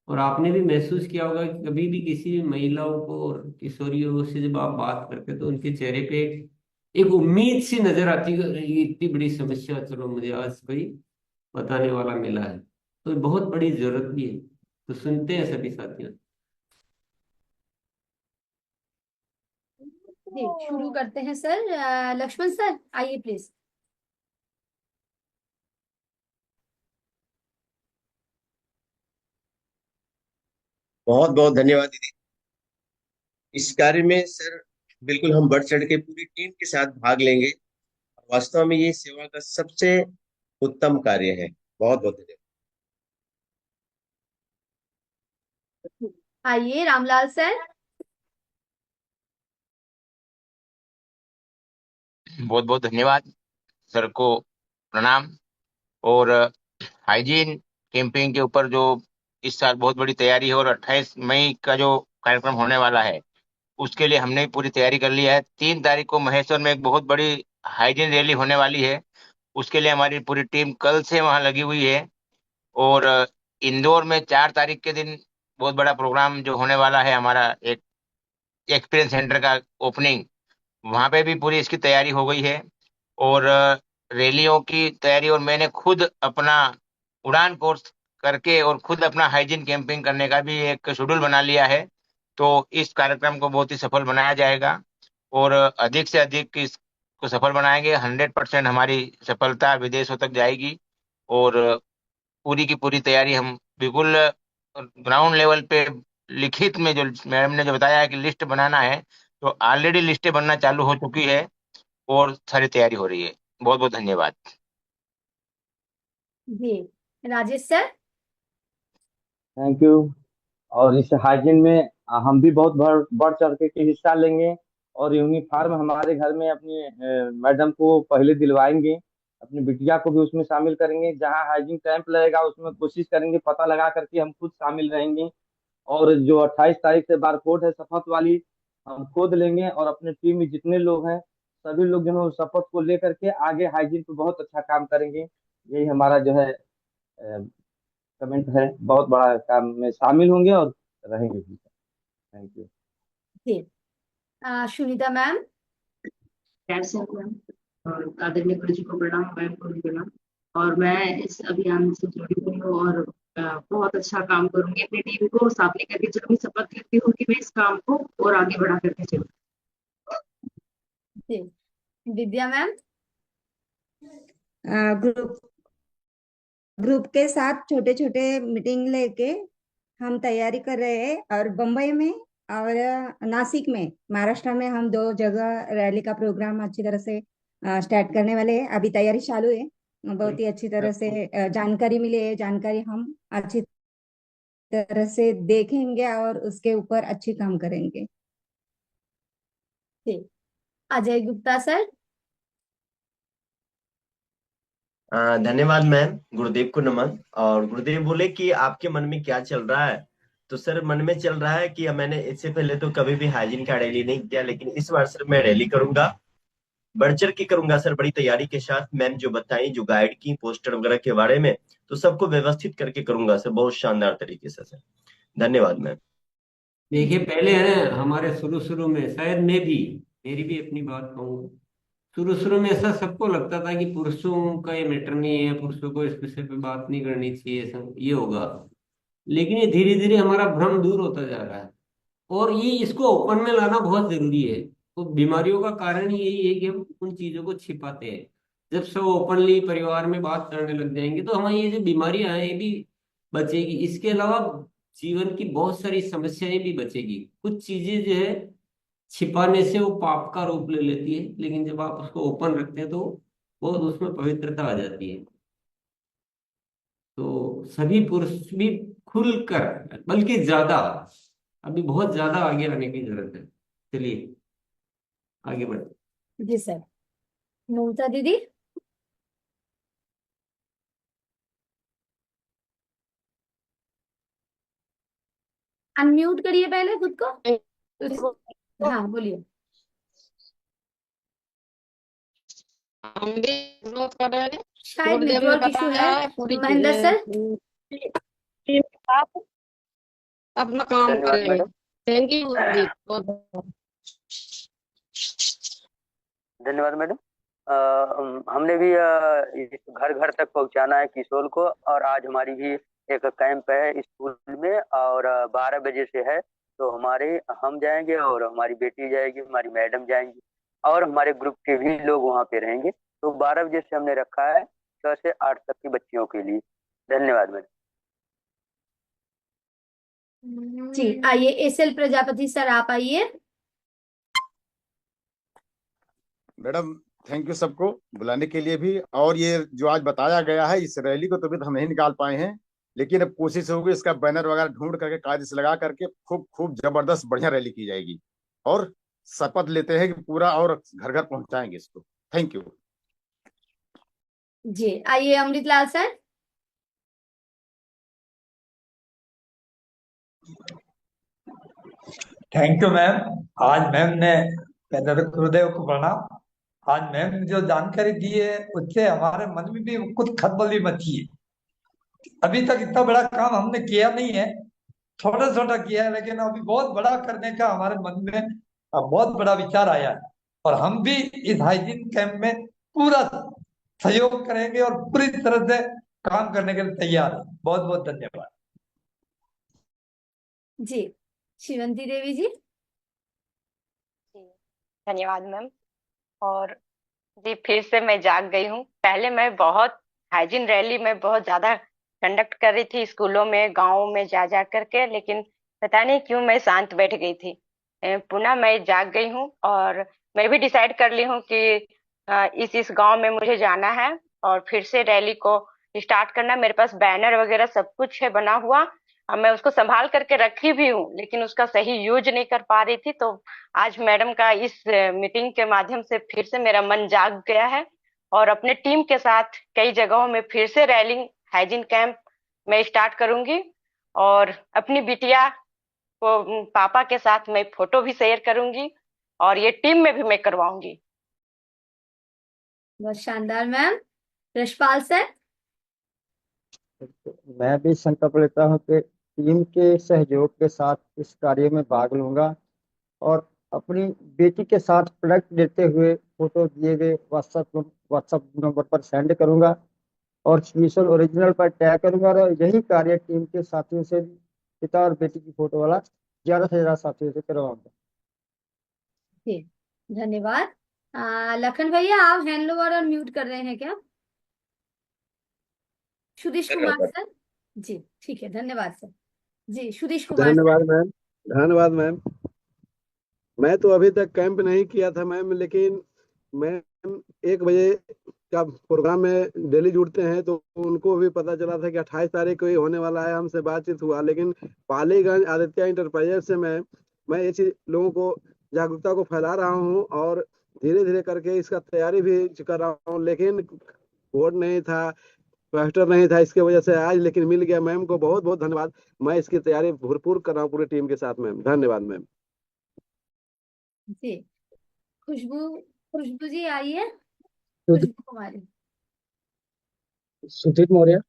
और आपने भी महसूस किया होगा कि कभी भी किसी भी महिलाओं को और किशोरियों से जब आप बात करते तो उनके चेहरे पे एक उम्मीद सी नजर आती है कि अरे ये इतनी बड़ी समस्या, चलो मुझे आज कोई बताने वाला मिला है। तो ये बहुत बड़ी जरूरत भी है। तो सुनते हैं सभी साथियों। जी शुरू करते हैं सर। लक्ष्मण सर आइए प्लीज। बहुत बहुत धन्यवाद दीदी। इस कार्य में सर बिल्कुल हम बढ़ चढ़ के पूरी टीम के साथ भाग लेंगे। वास्तव में ये सेवा का सबसे उत्तम कार्य है। बहुत बहुत धन्यवाद। आइए रामलाल सर। बहुत बहुत धन्यवाद सर को, प्रणाम। और हाइजीन कैंपेन के ऊपर जो इस साल बहुत बड़ी तैयारी है, और 28 मई का जो कार्यक्रम होने वाला है उसके लिए हमने पूरी तैयारी कर लिया है। 3 तारीख को महेश्वर में एक बहुत बड़ी हाइजीन रैली होने वाली है, उसके लिए हमारी पूरी टीम कल से वहां लगी हुई है। और इंदौर में 4 तारीख के दिन बहुत बड़ा प्रोग्राम जो होने वाला है, हमारा एक एक्सपीरियंस सेंटर का ओपनिंग, वहां पे भी पूरी इसकी तैयारी हो गई है। और रैलियों की तैयारी, और मैंने खुद अपना उड़ान कोर्स करके और खुद अपना हाइजीन कैंपिंग करने का भी एक शेड्यूल बना लिया है। तो इस कार्यक्रम को बहुत ही सफल बनाया जाएगा, और अधिक से अधिक इसको सफल बनाएंगे। 100% हमारी सफलता विदेशों तक जाएगी। और पूरी की पूरी तैयारी हम बिल्कुल ग्राउंड लेवल पे, लिखित में जो मैडम ने जो बताया है कि लिस्ट बनाना है, तो ऑलरेडी लिस्टें बनना चालू हो चुकी है और सारी तैयारी हो रही है। बहुत बहुत धन्यवाद। जी राजेश सर। Thank you. और इस हाइजीन में हम भी बहुत बढ़ चढ़ के हिस्सा लेंगे। और यूनिफॉर्म हमारे घर में अपनी मैडम को पहले दिलवाएंगे। अपनी बिटिया को भी उसमें शामिल करेंगे। जहाँ हाइजीन कैंप लगेगा उसमें कोशिश करेंगे पता लगा करके हम खुद शामिल रहेंगे। और जो 28 तारीख से बारकोड है शपथ वाली, हम खुद लेंगे। और अपने टीम में जितने लोग हैं सभी लोग जो है उस शपथ को लेकर के आगे हाइजीन पे बहुत अच्छा काम करेंगे। यही हमारा जो है कमेंट है। बहुत बड़ा काम में शामिल होंगे और रहेंगे भी। Thank you. जी सुनीता मैम। खैर से मैम, और आदरणीय गुरु जी को प्रणाम, मैम को भी प्रणाम। और मैं इस अभियान से जुड़ी हुई हूँ और बहुत अच्छा काम करूंगी, अपनी टीम को साथ लेकर के चलूंगी। शपथ लेती हूँ कि मैं इस काम को और आगे बढ़ा करके चलूँ। जी विद्या मैम। ग्रुप ग्रुप के साथ छोटे छोटे मीटिंग लेके हम तैयारी कर रहे हैं। और बम्बई में और नासिक में, महाराष्ट्र में हम 2 जगह रैली का प्रोग्राम अच्छी तरह से स्टार्ट करने वाले हैं। अभी तैयारी चालू है। बहुत ही अच्छी तरह से जानकारी मिली है। जानकारी हम अच्छी तरह से देखेंगे और उसके ऊपर अच्छी काम करेंगे। ठीक। अजय गुप्ता सर। धन्यवाद मैम, गुरुदेव को नमन। और गुरुदेव बोले कि आपके मन में क्या चल रहा है। तो सर मन में चल रहा है कि मैंने इससे पहले तो कभी भी हाइजीन का रैली नहीं किया, लेकिन इस बार सर मैं रैली करूंगा, बढ़ चढ़ के करूंगा सर, बड़ी तैयारी के साथ। मैम जो बताई, जो गाइड की पोस्टर वगैरह के बारे में, तो सबको व्यवस्थित करके करूंगा सर, बहुत शानदार तरीके से सर। धन्यवाद मैम। देखिए, पहले है ना, हमारे शुरू शुरू में शायद मैं भी, मेरी भी अपनी बात कहूँ, शुरू शुरू में ऐसा सबको लगता था कि पुरुषों का ये मैटर नहीं है, पुरुषों को इस विषय पे बात नहीं करनी चाहिए, ऐसा ये होगा। लेकिन ये धीरे धीरे हमारा भ्रम दूर होता जा रहा है, और ये इसको ओपन में लाना बहुत जरूरी है। तो बीमारियों का कारण ही यही है कि हम उन चीजों को छिपाते हैं। जब सब ओपनली परिवार में बात करने लग जाएंगे तो हमारी ये जो बीमारियां हैं ये भी बचेगी। इसके अलावा जीवन की बहुत सारी समस्याएं भी बचेगी। कुछ चीजें जो है छिपाने से वो पाप का रूप ले लेती है, लेकिन जब आप उसको ओपन रखते हैं तो बहुत उसमें पवित्रता आ जाती है। तो सभी पुरुष भी खुलकर, बल्कि ज्यादा, अभी बहुत ज्यादा आगे आने की जरूरत है। चलिए आगे बढ़ते। जी सर। ममता दीदी। अनम्यूट करिए पहले खुद को। हाँ बोलिए। हम भी ग्रोथ कर रहे हैं। शायद गुरुदेव ने नेटवर्क इशू है। बताया है पूरी महेंद्र सर। टीम के साथ अपना काम धन्यवाद करेंगे। मैडम। थैंक यू गुरुदेव। बहुत धन्यवाद मैडम। हमने भी घर घर तक पहुंचाना है किशोर को, और आज हमारी भी एक कैंप है स्कूल में, और 12 बजे से है। तो हम जाएंगे, और हमारी बेटी जाएगी, हमारी मैडम जाएंगी, और हमारे ग्रुप के भी लोग वहाँ पे रहेंगे। तो 12 बजे से हमने रखा है 6 से 8 तक की बच्चियों के लिए। धन्यवाद मैडम। जी आइए एसएल प्रजापति सर, आप आइए। मैडम थैंक यू सबको बुलाने के लिए भी। और ये जो आज बताया गया है, इस रैली को तो भी हम नहीं निकाल पाए हैं, लेकिन अब कोशिश होगी इसका बैनर वगैरह ढूंढ करके कागज से लगा करके खूब खूब जबरदस्त बढ़िया रैली की जाएगी। और शपथ लेते हैं कि पूरा और घर घर पहुंचाएंगे इसको। Thank you. जी आइए Amritlal sir. Thank you ma'am. आज मैम ने, पहले तो गुरुदेव को प्रणाम। आज मैम ने जो जानकारी दी है उससे हमारे मन में भी कुछ खलबली मची है। अभी तक इतना बड़ा काम हमने किया नहीं है, छोटा छोटा किया है, लेकिन अभी बहुत बड़ा करने का हमारे मन में बहुत बड़ा विचार आया है। और हम भी इस हाइजीन कैंप में पूरा सहयोग करेंगे और पूरी तरह से काम करने के लिए तैयार है। बहुत बहुत धन्यवाद। जी शिवंती देवी जी। धन्यवाद मैम। और जी फिर से मैं जाग गई हूँ। पहले मैं बहुत हाइजीन रैली में बहुत ज्यादा कंडक्ट कर रही थी स्कूलों में, गाँवों में जा जा करके, लेकिन पता नहीं क्यों मैं शांत बैठ गई थी। पुनः मैं जाग गई हूँ, और मैं भी डिसाइड कर ली हूँ कि इस गांव में मुझे जाना है और फिर से रैली को स्टार्ट करना। मेरे पास बैनर वगैरह सब कुछ है बना हुआ, मैं उसको संभाल करके रखी भी हूँ, लेकिन उसका सही यूज नहीं कर पा रही थी। तो आज मैडम का इस मीटिंग के माध्यम से फिर से मेरा मन जाग गया है, और अपने टीम के साथ कई जगहों में फिर से रैली हाइजीन कैंप मैं स्टार्ट करूंगी। और अपनी बिटिया को पापा के साथ मैं फोटो भी शेयर करूंगी, और ये टीम में भी मैं करवाऊंगी। बहुत शानदार मैम। यशपाल सर। मैं भी संकल्प लेता हूँ कि टीम के सहयोग के साथ इस कार्य में भाग लूंगा, और अपनी बेटी के साथ प्रोडक्ट लेते हुए फोटो दिए गए व्हाट्सएप नंबर पर सेंड करूंगा, और स्पेशल ओरिजिनल पर टैग करूंगा। और यही कार्य टीम के साथियों से भी, पिता और बेटी की फोटो वाला ज्यादा से ज्यादा साथियों से करवाऊंगा। जी धन्यवाद। लखन भैया आप हैंड ओवर और म्यूट कर रहे हैं क्या? सुदेश कुमार सर। जी ठीक है, धन्यवाद सर। जी सुदेश कुमार सर। धन्यवाद मैम। धन्यवाद मैम। मैं तो अभी तक कैंप नहीं किया था मैम, लेकिन मैम 1 बजे का प्रोग्राम में डेली जुड़ते हैं, तो उनको भी पता चला था कि 28 तारीख को ही होने वाला है, हमसे बातचीत हुआ। लेकिन पालीगंज आदित्य इंटरप्राइजेज से मैं ये चीज लोगों को जागरूकता को फैला रहा हूँ, और धीरे धीरे करके इसका तैयारी भी कर रहा हूँ। लेकिन कोड नहीं था, पोस्टर नहीं था, इसके वजह से आज लेकिन मिल गया। मैम को बहुत बहुत धन्यवाद। मैं इसकी तैयारी भरपूर कर रहा हूँ पूरी टीम के साथ मैम। धन्यवाद मैम। जी, खुशबू, खुशबू जी आइए, सुधीर खुशबू कुमारी। सुधीर मौर्य।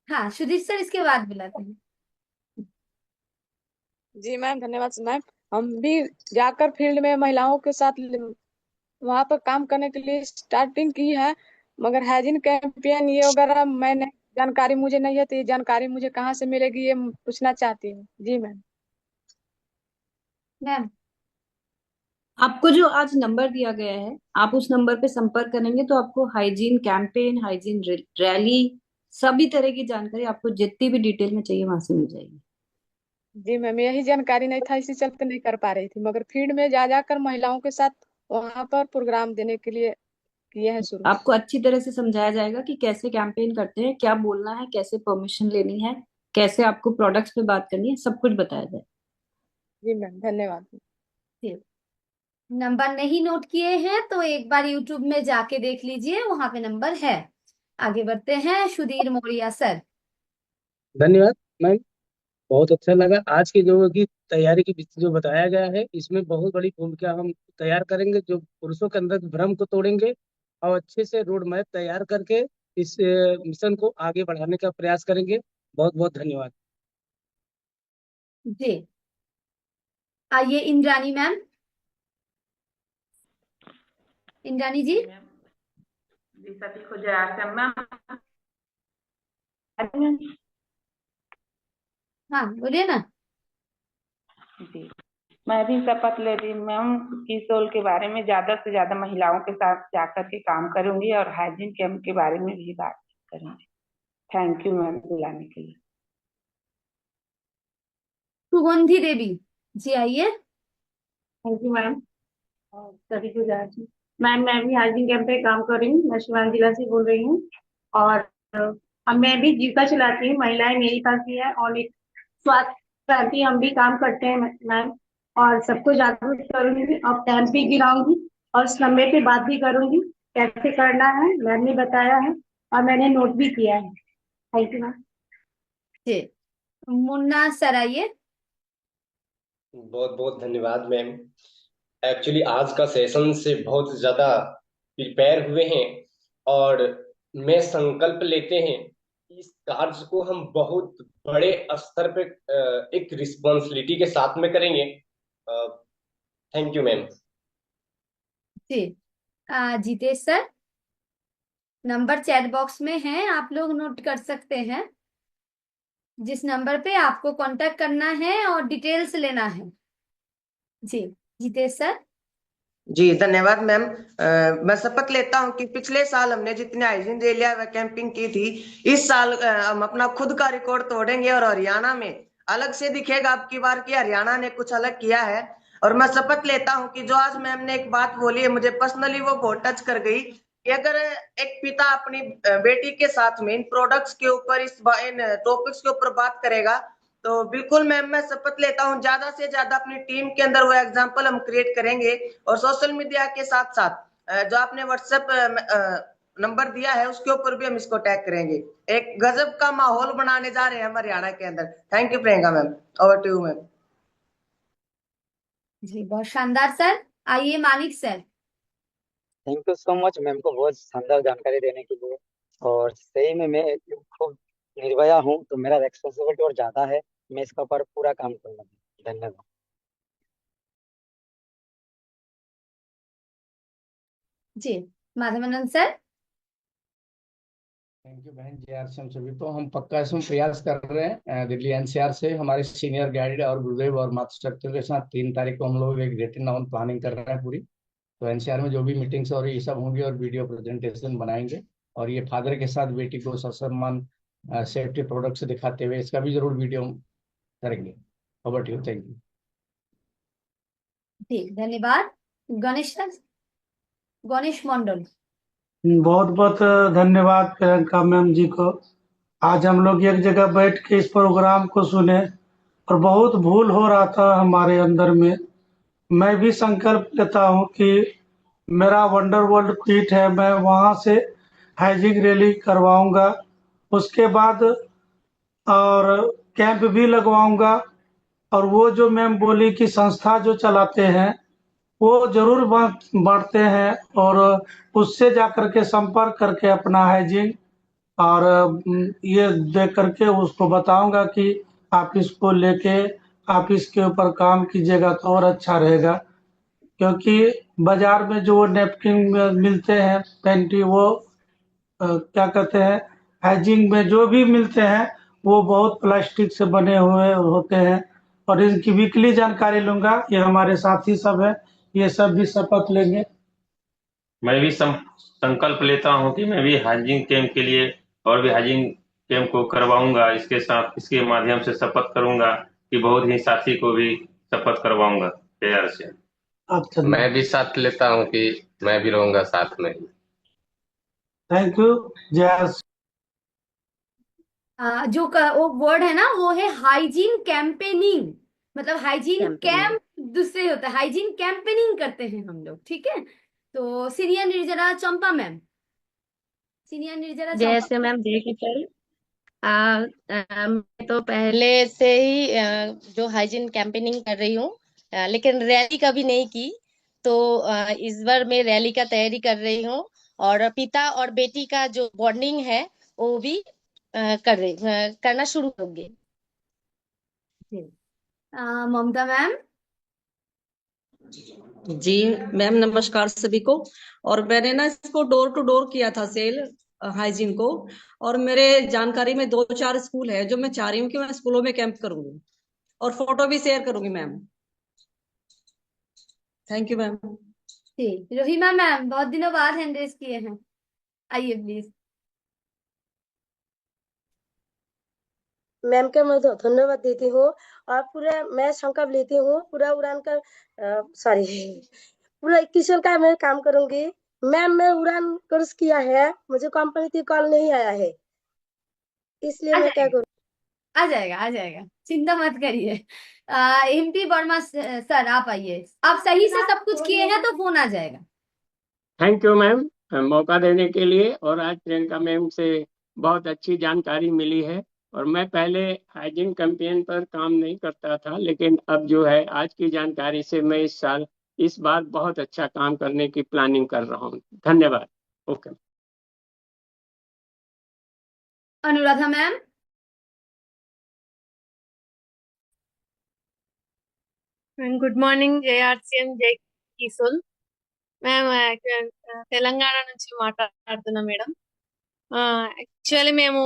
हाँ, सुधीर सर इसके बाद बुलाते हैं। जी मैम, धन्यवाद मैम। हम भी जाकर फील्ड में महिलाओं के साथ वहां पर काम करने के लिए स्टार्टिंग की है, मगर हाइजीन कैंपेन ये वगैरह मैंने जानकारी मुझे नहीं है, तो ये जानकारी मुझे कहाँ से मिलेगी, ये पूछना चाहती हूँ। जी मैम। मैम, आपको जो आज नंबर दिया गया है, आप उस नंबर पे संपर्क करेंगे तो आपको हाइजीन कैंपेन, हाइजीन रैली, सभी तरह की जानकारी आपको जितनी भी डिटेल में चाहिए वहां से मिल जाएगी। जी मैम, यही जानकारी नहीं था, इसी चलते नहीं कर पा रही थी, मगर फील्ड में जा जाकर महिलाओं के साथ वहां पर प्रोग्राम देने के लिए किए हैं शुरू। आपको अच्छी तरह से समझाया जाएगा कि कैसे कैंपेन करते हैं, क्या बोलना है, कैसे परमिशन लेनी है, कैसे आपको प्रोडक्ट्स पे बात करनी है, सब कुछ बताया जाए। जी मैम, धन्यवाद। जी, नंबर नहीं नोट किए हैं तो एक बार यूट्यूब में जाके देख लीजिए, वहां पे नंबर है। आगे बढ़ते हैं, सुधीर मौर्य सर। धन्यवाद मैम, बहुत अच्छा लगा। आज की जो की तैयारी की जो बताया गया है, इसमें बहुत बड़ी भूमिका हम तैयार करेंगे, जो पुरुषों के अंदर भ्रम को तोड़ेंगे और अच्छे से रोड मैप तैयार करके इस मिशन को आगे बढ़ाने का प्रयास करेंगे। बहुत बहुत धन्यवाद। जी, आइए इंद्रानी मैम। इंद्रानी जी। जी सभी को जय आश्रम मैम। हाँ, बोलिए ना। जी, मैं भी शपथ ले रही मैम कि सोल के बारे में ज्यादा से ज्यादा महिलाओं के साथ जाकर के काम करूंगी और हाइजीन कैंप के बारे में भी बात करूंगी। थैंक यू मैम बुलाने के लिए। सुगंधी देवी जी आइए। थैंक यू मैम, और सभी को जय श्री मैम। मैं भी हाइजीन कैंप पे काम कर रही हूँ, मैं शिवान जिला से बोल रही हूँ। और अब मैं भी जीविका चलाती हूँ, महिलाएं मेरे पास भी है, और एक स्वास्थ्य क्रांति हम भी काम करते हैं मैम। और सबको जागरूक करूंगी और कैंप भी गिराऊंगी और इस नंबर पे बात भी करूंगी, कैसे करना है मैम ने बताया है और मैंने नोट भी किया है। Thank you ma'am. जी, मुन्ना सर आइए। बहुत बहुत धन्यवाद मैम। एक्चुअली आज का सेशन से बहुत ज्यादा प्रिपेयर हुए हैं और मैं संकल्प लेते हैं कि इस कार्य को हम बहुत बड़े स्तर पे एक रिस्पॉन्सिबिलिटी के साथ में करेंगे। Thank you ma'am. जी, Jitesh sir, number chat box में है, आप लोग नोट कर सकते हैं, जिस नंबर पे आपको कांटेक्ट करना है और डिटेल्स लेना है। जी, जितेश सर। जी धन्यवाद मैम। मैं शपथ लेता हूं कि पिछले साल हमने जितने हाइजीन रैलियां व कैंपिंग की थी, इस साल हम अपना खुद का रिकॉर्ड तोड़ेंगे और हरियाणा में अलग से दिखेगा अब की बार कि हरियाणा ने कुछ अलग किया है। और मैं शपथ लेता हूं कि जो आज मैम ने एक बात बोली है, मुझे पर्सनली वो बहुत टच कर गई कि अगर एक पिता अपनी बेटी के साथ में इन प्रोडक्ट्स के ऊपर इन टॉपिक्स के ऊपर बात करेगा, तो बिल्कुल मैम मैं शपथ लेता हूँ ज्यादा से ज्यादा अपनी टीम के अंदर वो एग्जाम्पल हम क्रिएट करेंगे। और सोशल मीडिया के साथ साथ जो आपने व्हाट्सएप नंबर दिया है उसके ऊपर भी हम इसको टैग करेंगे। एक गजब का माहौल बनाने जा रहे हैं हम हरियाणा के अंदर। Thank you Priyanka ma'am, over to you ma'am. जी, बहुत शानदार सर। आइए Manik sir. Thank you so much ma'am को बहुत शानदार जानकारी देने के लिए। और सही में मैं खूब निर्भया हूँ, तो मेरा रेस्पॉन्सिबिलिटी और ज्यादा है, मैं इसका ऊपर पूरा काम करूंगा। धन्यवाद। जी, माधवानंद सर। थैंक यू बहन जी। आर हम सभी तो हम पक्का इसमें प्रयास कर रहे हैं। दिल्ली एनसीआर से हमारे सीनियर गाइड और गुरुदेव और माता स्ट्रक्चर के साथ 3 तारीख को हम लोग एक रिटन ऑन प्लानिंग कर रहे हैं पूरी। तो एनसीआर में जो भी मीटिंग्स और ये सब होंगी और वीडियो प्रेजेंटेशन बनाएंगे, और ये फादर के साथ बेटी को ससम्मान सेफ्टी प्रोडक्ट्स दिखाते हुए इसका भी जरूर वीडियो करेंगे। Over to you. Thank you. ठीक, धन्यवाद। गणेश सर, गणेश मंडल। बहुत बहुत धन्यवाद प्रियंका मैम जी को। आज हम लोग एक जगह बैठ के इस प्रोग्राम को सुने और बहुत भूल हो रहा था हमारे अंदर में। मैं भी संकल्प लेता हूँ कि मेरा वंडर वर्ल्ड क्विट है, मैं वहाँ से हाइजिंग रैली करवाऊंगा, उसके बाद और कैंप भी लगवाऊंगा। और वो जो मैम बोली कि संस्था जो चलाते हैं वो जरूर बांटते हैं, और उससे जा करके संपर्क करके अपना हाइजीन और ये देख करके उसको बताऊंगा कि आप इसको लेके आप इसके ऊपर काम कीजिएगा तो और अच्छा रहेगा। क्योंकि बाजार में जो नेपकिन मिलते हैं, पैंटी, वो क्या कहते हैं, हाइजीन में जो भी मिलते हैं वो बहुत प्लास्टिक से बने हुए होते हैं। और इनकी वीकली जानकारी लूंगा। ये हमारे साथी सब है, ये सब भी शपथ लेंगे। मैं भी संकल्प लेता हूं कि मैं भी हाइजीन कैंप के लिए और भी हाइजीन कैंप को करवाऊंगा। इसके साथ इसके माध्यम से शपथ करूंगा कि बहुत ही साथी को भी शपथ करवाऊंगा प्यार से। अच्छा, मैं भी साथ लेता हूँ कि मैं भी रहूंगा साथ में। Thank you. जय। वो वर्ड है ना, वो है हाइजीन कैंपेनिंग। मतलब हाइजीन कैंप दूसरे होता है, हाइजीन कैंपेनिंग करते हैं हम लोग, ठीक है। तो सीनियर निर्जरा चंपा मैम, सीनियर निर्जरा चंपा। जैसे मैम देखिए सर, मैं तो पहले से ही जो हाइजीन कैंपेनिंग कर रही हूँ, लेकिन रैली कभी नहीं की। तो इस बार मैं रैली का तैयारी कर रही हूँ, और पिता और बेटी का जो बॉन्डिंग है वो भी करना शुरू करूंगी। ममता मैम। जी मैम, नमस्कार सभी को। और मैंने ना इसको डोर टू डोर किया था सेल, हाइजीन को। और मेरे जानकारी में 2-4 स्कूल है जो मैं चाह रही हूँ कि मैं स्कूलों में कैंप करूंगी, और फोटो भी शेयर करूंगी मैम। Thank you ma'am. ठीक, रोहिमा मैम बहुत दिनों बाद हैंड रेज किए हैं, आइए प्लीज। मैम के मैं धन्यवाद देती हूँ, और पूरा मैं संकल्प लेती हूँ पूरा उड़ान का सॉरी पूरा 21 साल का मैं काम करूंगी। मैम मैं उड़ान कोर्स किया है, मुझे कंपनी की कॉल नहीं आया है, इसलिए मैं क्या करूँ। आ जाएगा, आ जाएगा, चिंता मत करिए। एमपी वर्मा सर आप आइए, आप सही से सब कुछ किए हैं तो फोन आ जाएगा। थैंक यू मैम मौका देने के लिए। और आज प्रियंका मैम से बहुत अच्छी जानकारी मिली है। और मैं पहले हाइजीन कैंपेन पर काम नहीं करता था, लेकिन अब जो है आज की जानकारी से मैं इस बार बहुत अच्छा काम करने की प्लानिंग कर रहा हूँ। धन्यवाद। Okay. Anuradha ma'am. Good morning JRCM జై కిసుల్ మ్యామ్. తెలంగాణ నుంచి మాట్లాడుతున్నా మేడం. యాక్చువల్లీ మేము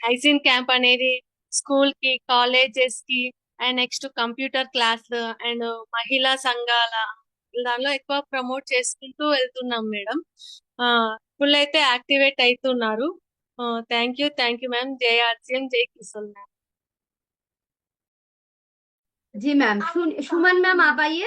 హైజీన్ క్యాంప్ అనేది స్కూల్ కి, కాలేజెస్ కి, and next computer class and మహిళా సంఘాల దానిలో ఎక్కువ ప్రమోట్ చేసుకుంటూ వెళ్తున్నాం మేడం. ఫుల్ అయితే యాక్టివేట్ అవుతున్నారు. Thank you ma'am. జేఆర్సీఎం జై కిసుల్ మ్యామ్. जी मैम। सुमन मैम आप आइए।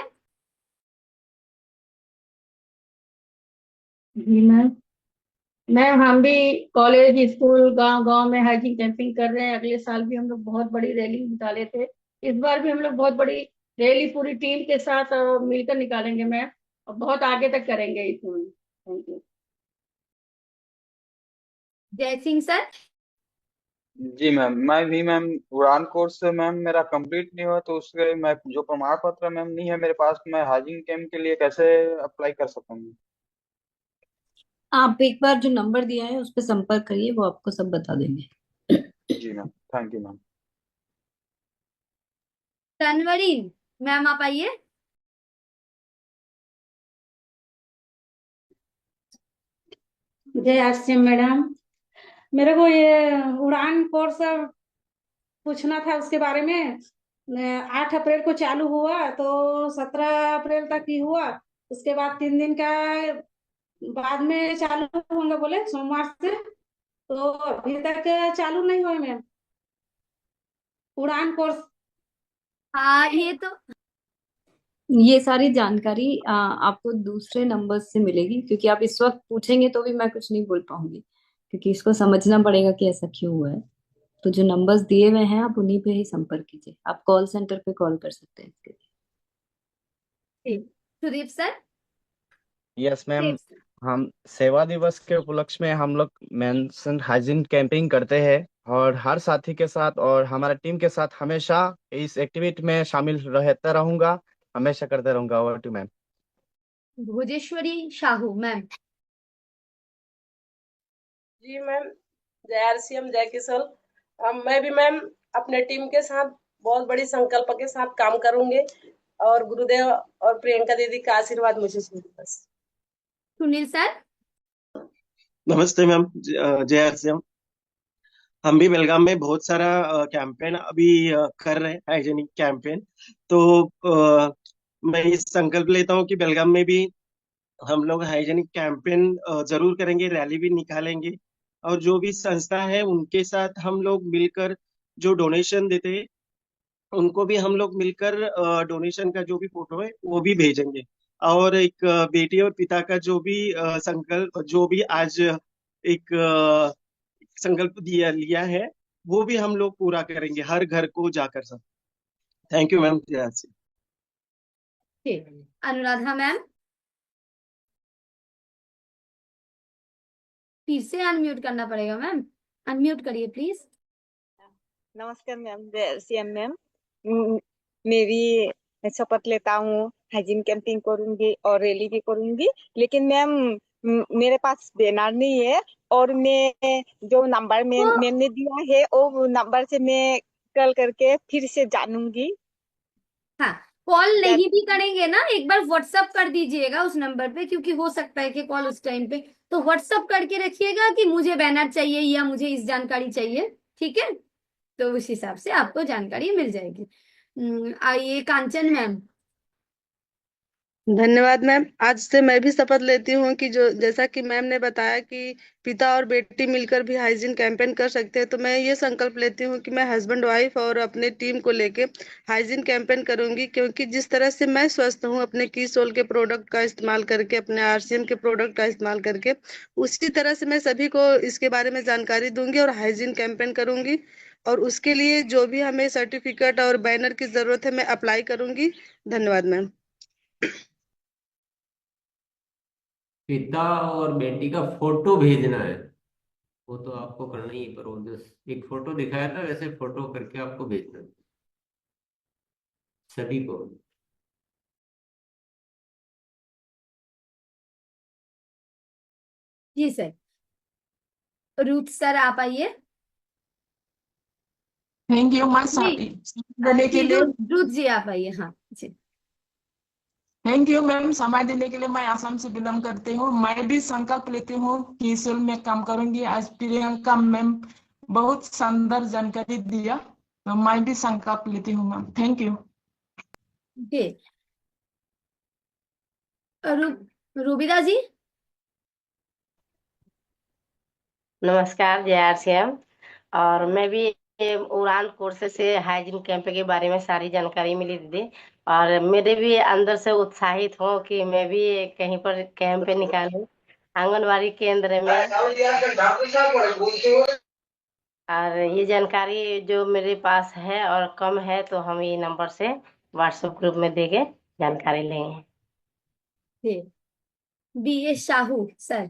जी मैम हम भी कॉलेज, स्कूल, गांव गांव में हाइजीन कैंपिंग कर रहे हैं। अगले साल भी हम लोग बहुत बड़ी रैली निकाले थे, इस बार भी हम लोग बहुत बड़ी रैली पूरी टीम के साथ मिलकर निकालेंगे मैम, और बहुत आगे तक करेंगे इसमें। Thank you. जय सिंह सर। जी मैम, मैं भी मैम उड़ान कोर्स मैम मेरा कंप्लीट नहीं हुआ, तो उसके मैं जो प्रमाण पत्र मैम नहीं है मेरे पास, मैं हाइजीन कैंप के लिए कैसे अप्लाई कर सकूंगी। आप एक बार जो नंबर दिया है उस पर संपर्क करिए, वो आपको सब बता देंगे। जी ma'am, thank you ma'am. Tanvari ma'am आप आइए। जय आरसीएम मैडम, मेरे को ये उड़ान कोर्स पूछना था उसके बारे में। 8 अप्रैल को चालू हुआ तो 17 अप्रैल तक ही हुआ, उसके बाद 3 दिन का बाद में चालू होंगे बोले सोमवार से, तो अभी तक चालू नहीं हुआ मैम उड़ान कोर्स। हाँ ये तो ये सारी जानकारी आपको दूसरे नंबर से मिलेगी, क्योंकि आप इस वक्त पूछेंगे तो भी मैं कुछ नहीं बोल पाऊंगी, क्योंकि इसको समझना पड़ेगा कि ऐसा क्यों हुआ है। तो जो नंबर्स दिए हुए हैं आप उन्हीं पे ही संपर्क कीजिए। आप कॉल सेंटर पे कॉल कर सकते हैं इसके लिए। ठीक। Sudeep sir. Yes ma'am. Sudeep sir. हम सेवा दिवस के उपलक्ष्य में हम लोग मेंशन हाइजीन कैंपिंग करते हैं, और हर साथी के साथ और हमारा टीम के साथ हमेशा इस एक्टिविटी में शामिल रहता रहूंगा, हमेशा करते रहूंगा। Over to ma'am. Bhojeshwari Shahu ma'am. जी मैम, जय आरसीएम जय किशोर। मैं भी मैम अपने टीम के साथ बहुत बड़ी संकल्प के साथ काम करूंगी, और गुरुदेव और प्रियंका दीदी का आशीर्वाद मुझे चाहिए बस। सुनील सर। नमस्ते मैम, जय आरसीएम। हम भी बेलगाम में बहुत सारा कैंपेन अभी कर रहे हैं, हाइजेनिक कैंपेन। तो मैं इस संकल्प लेता हूँ कि बेलगाम में भी हम लोग हाइजेनिक कैंपेन जरूर करेंगे, रैली भी निकालेंगे, और जो भी संस्था है उनके साथ हम लोग मिलकर जो डोनेशन देते हैं उनको भी हम लोग मिलकर डोनेशन का जो भी फोटो है वो भी भेजेंगे। और एक बेटी और पिता का जो भी संकल्प, जो भी आज एक संकल्प दिया लिया है, वो भी हम लोग पूरा करेंगे हर घर को जाकर सब। Thank you ma'am. ठीक। अनुराधा मैम। फिर से अनम्यूट करना पड़ेगा मैम, अनम्यूट करिए प्लीज। नमस्कार मैम, जय सीएम मैम। मेरी शपथ लेता हूँ हाइजीन कैंपिंग करूंगी और रैली भी करूंगी, लेकिन मैम मेरे पास बैनर नहीं है, और मैं जो नंबर मैम ने दिया है वो नंबर से मैं कॉल करके फिर से जानूंगी। हाँ, कॉल नहीं भी करेंगे ना, एक बार व्हाट्सअप कर दीजिएगा उस नंबर पे, क्योंकि हो सकता है कि कॉल उस टाइम पे, तो व्हाट्सअप करके रखिएगा कि मुझे बैनर चाहिए या मुझे इस जानकारी चाहिए। ठीक है, तो उस हिसाब से आपको जानकारी मिल जाएगी। आइए कांचन मैम। धन्यवाद मैम। आज से मैं भी शपथ लेती हूँ कि जो जैसा कि मैम ने बताया कि पिता और बेटी मिलकर भी हाइजीन कैंपेन कर सकते हैं, तो मैं ये संकल्प लेती हूँ कि मैं हस्बैंड वाइफ और अपने टीम को लेके हाइजीन कैंपेन करूंगी, क्योंकि जिस तरह से मैं स्वस्थ हूँ अपने कीसोल के प्रोडक्ट का इस्तेमाल करके, अपने आरसीएम के प्रोडक्ट का इस्तेमाल करके, उसी तरह से मैं सभी को इसके बारे में जानकारी दूंगी और हाइजीन कैंपेन करूंगी। और उसके लिए जो भी हमें सर्टिफिकेट और बैनर की जरूरत है मैं अप्लाई करूंगी। धन्यवाद मैम। पिता और बेटी का फोटो भेजना है, वो तो आपको करना ही है, पर वो जस्ट एक फोटो दिखाया था, वैसे फोटो करके आपको भेजना है सभी को। जी सर। रूथ सर आप आइए। थैंक यू मैं जी देने के जी, लिए। रूथ जी आप आइए। हाँ जी। थैंक यू मैम, समय देने के लिए। मैं आसाम से बिलोंग करती हूँ। मैं भी संकल्प लेती हूँ कि स्कूल में काम करूंगी। आज प्रियंका मैम बहुत शानदार जानकारी दिया, तो मैं भी संकल्प लेती हूँ मैम। Thank you. जी। रूबिदा जी। नमस्कार, जय आरसीएम। और मैं भी उड़ान कोर्स से हाइजीन कैंप के बारे में सारी जानकारी मिली दीदी, और मेरे भी अंदर से उत्साहित हूँ कि मैं भी कहीं पर कैंप निकालूं आंगनवाड़ी केंद्र में। और ये जानकारी जो मेरे पास है और कम है, तो हम ये नंबर से व्हाट्सएप ग्रुप में देके जानकारी लेंगे। जी। B S Sahu sir.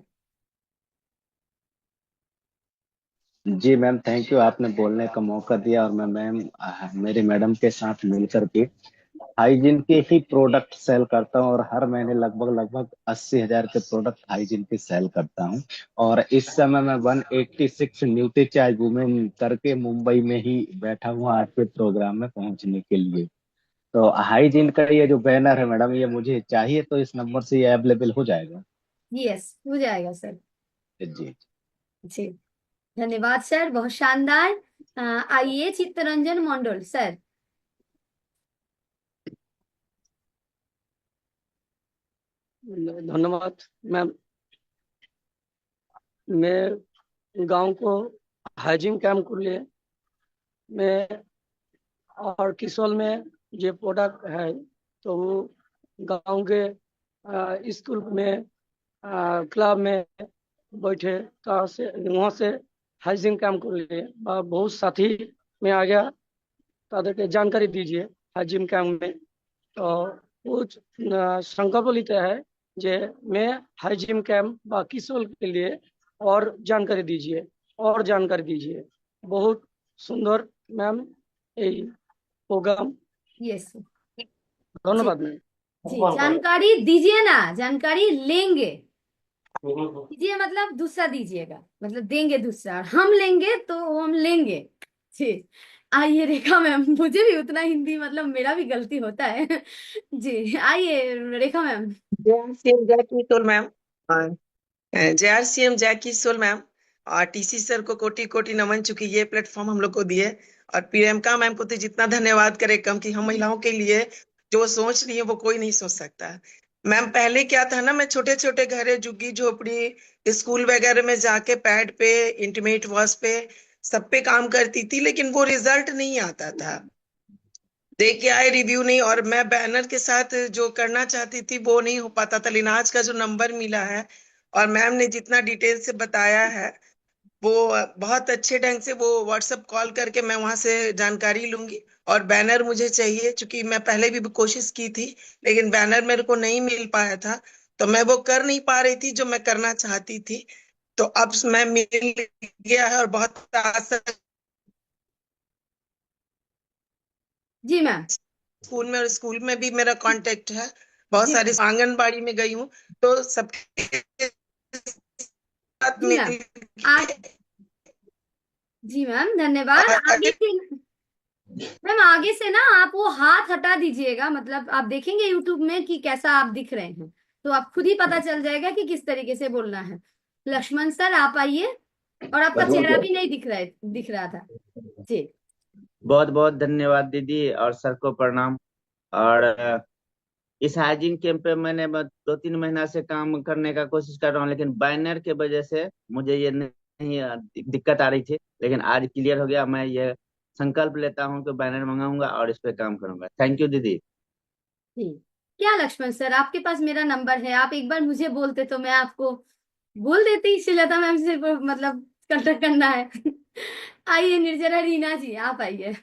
जी मैम, थैंक यू, आपने बोलने का मौका दिया। और मैं मैम मेरी मैडम के साथ मिलकर के हाइजीन के ही प्रोडक्ट सेल करता हूँ, और हर महीने लगभग 80,000 के प्रोडक्ट हाइजीन के सेल करता हूँ। और इस समय मैं 186 न्यूट्री चार्ज वुमेन करके मुंबई में ही बैठा हूँ आज के प्रोग्राम में पहुंचने के लिए। तो हाइजीन का ये जो बैनर है मैडम, ये मुझे चाहिए, तो इस नंबर से ये अवेलेबल हो जाएगा? यस, हो जाएगा सर। जी जी, धन्यवाद सर, बहुत शानदार। आइए चित्तरंजन मंडल सर। धन्यवाद मैम। मैं गांव को हाइजीन कैंप के लिए मैं और किशोल में जो प्रोडक्ट है, तो वो गांव के स्कूल में क्लब में बैठे तो वहाँ से हाइजीन कैंप को लिए बहुत साथी में आ गया। ताদেরকে जानकारी दीजिए हाइजीन कैंप में। तो कुछ संकल्प लेते हैं जे मैं हाइजीन कैंप व किशोर के लिए और जानकारी दीजिए और जानकारी दीजिए। बहुत सुंदर मैम এই प्रोग्राम। यस जी धन्यवाद मैम। जी, जानकारी दीजिए ना, जानकारी लेंगे। दीजिए मतलब दूसरा दीजिएगा, मतलब देंगे दूसरा, और हम लेंगे तो हम लेंगे। जी आइए रेखा मैम, मुझे भी उतना हिंदी मतलब मेरा भी गलती होता है। जी आइए रेखा मैम। जेआरसीएम जैकी सोल मैम। जेआरसीएम जैकी सोल मैम और टीसी सर को कोटि कोटि नमन, चूंकि ये प्लेटफॉर्म हम लोग को दिए। और प्रियंका मैम को तो जितना धन्यवाद करे कम, कि हम महिलाओं के लिए जो सोच रही है वो कोई नहीं सोच सकता। मैम पहले क्या था ना, मैं छोटे छोटे घरे झुग्गी झोपड़ी स्कूल वगैरह में जाके पैड पे इंटीमेट वॉश पे सब पे काम करती थी, लेकिन वो रिजल्ट नहीं आता था, देख के आए रिव्यू नहीं, और मैं बैनर के साथ जो करना चाहती थी वो नहीं हो पाता था। लेकिन आज का जो नंबर मिला है और मैम ने जितना डिटेल से बताया है वो बहुत अच्छे ढंग से, वो व्हाट्सएप कॉल करके मैं वहां से जानकारी लूंगी। और बैनर मुझे चाहिए, क्योंकि मैं पहले भी कोशिश की थी लेकिन बैनर मेरे को नहीं मिल पाया था, तो मैं वो कर नहीं पा रही थी जो मैं करना चाहती थी। तो अब मैं मिल गया है और बहुत आशा। जी मैम। स्कूल में भी मेरा कांटेक्ट है, बहुत जी सारे आंगनबाड़ी में गई हूँ, तो सबके साथ जी मैम जी मैम धन्यवाद। आगे से मैम, आगे से ना आप वो हाथ हटा दीजिएगा, मतलब आप देखेंगे यूट्यूब में कि कैसा आप दिख रहे हैं, तो आप खुद ही पता चल जाएगा कि किस तरीके से बोलना है। लक्ष्मण सर आप आइए, और आपका चेहरा भी नहीं दिख रहा था। जी बहुत बहुत धन्यवाद दीदी और सर को प्रणाम। और इस हाइजीन कैंप पे मैंने 2-3 महीना से काम करने का कोशिश कर रहा हूँ, लेकिन बैनर के वजह से मुझे ये नहीं दिक्कत आ रही थी, लेकिन आज क्लियर हो गया। मैं ये संकल्प लेता हूँ कि बैनर मंगाऊंगा और इस पे काम करूंगा। थैंक यू दीदी। ठीक। क्या लक्ष्मण सर, आपके पास मेरा नंबर है, आप एक बार मुझे बोलते तो मैं आपको बोल देती श्रीलता मैम से मतलब कांटेक्ट करना है। आइए निर्जरा रीना जी आप आइए।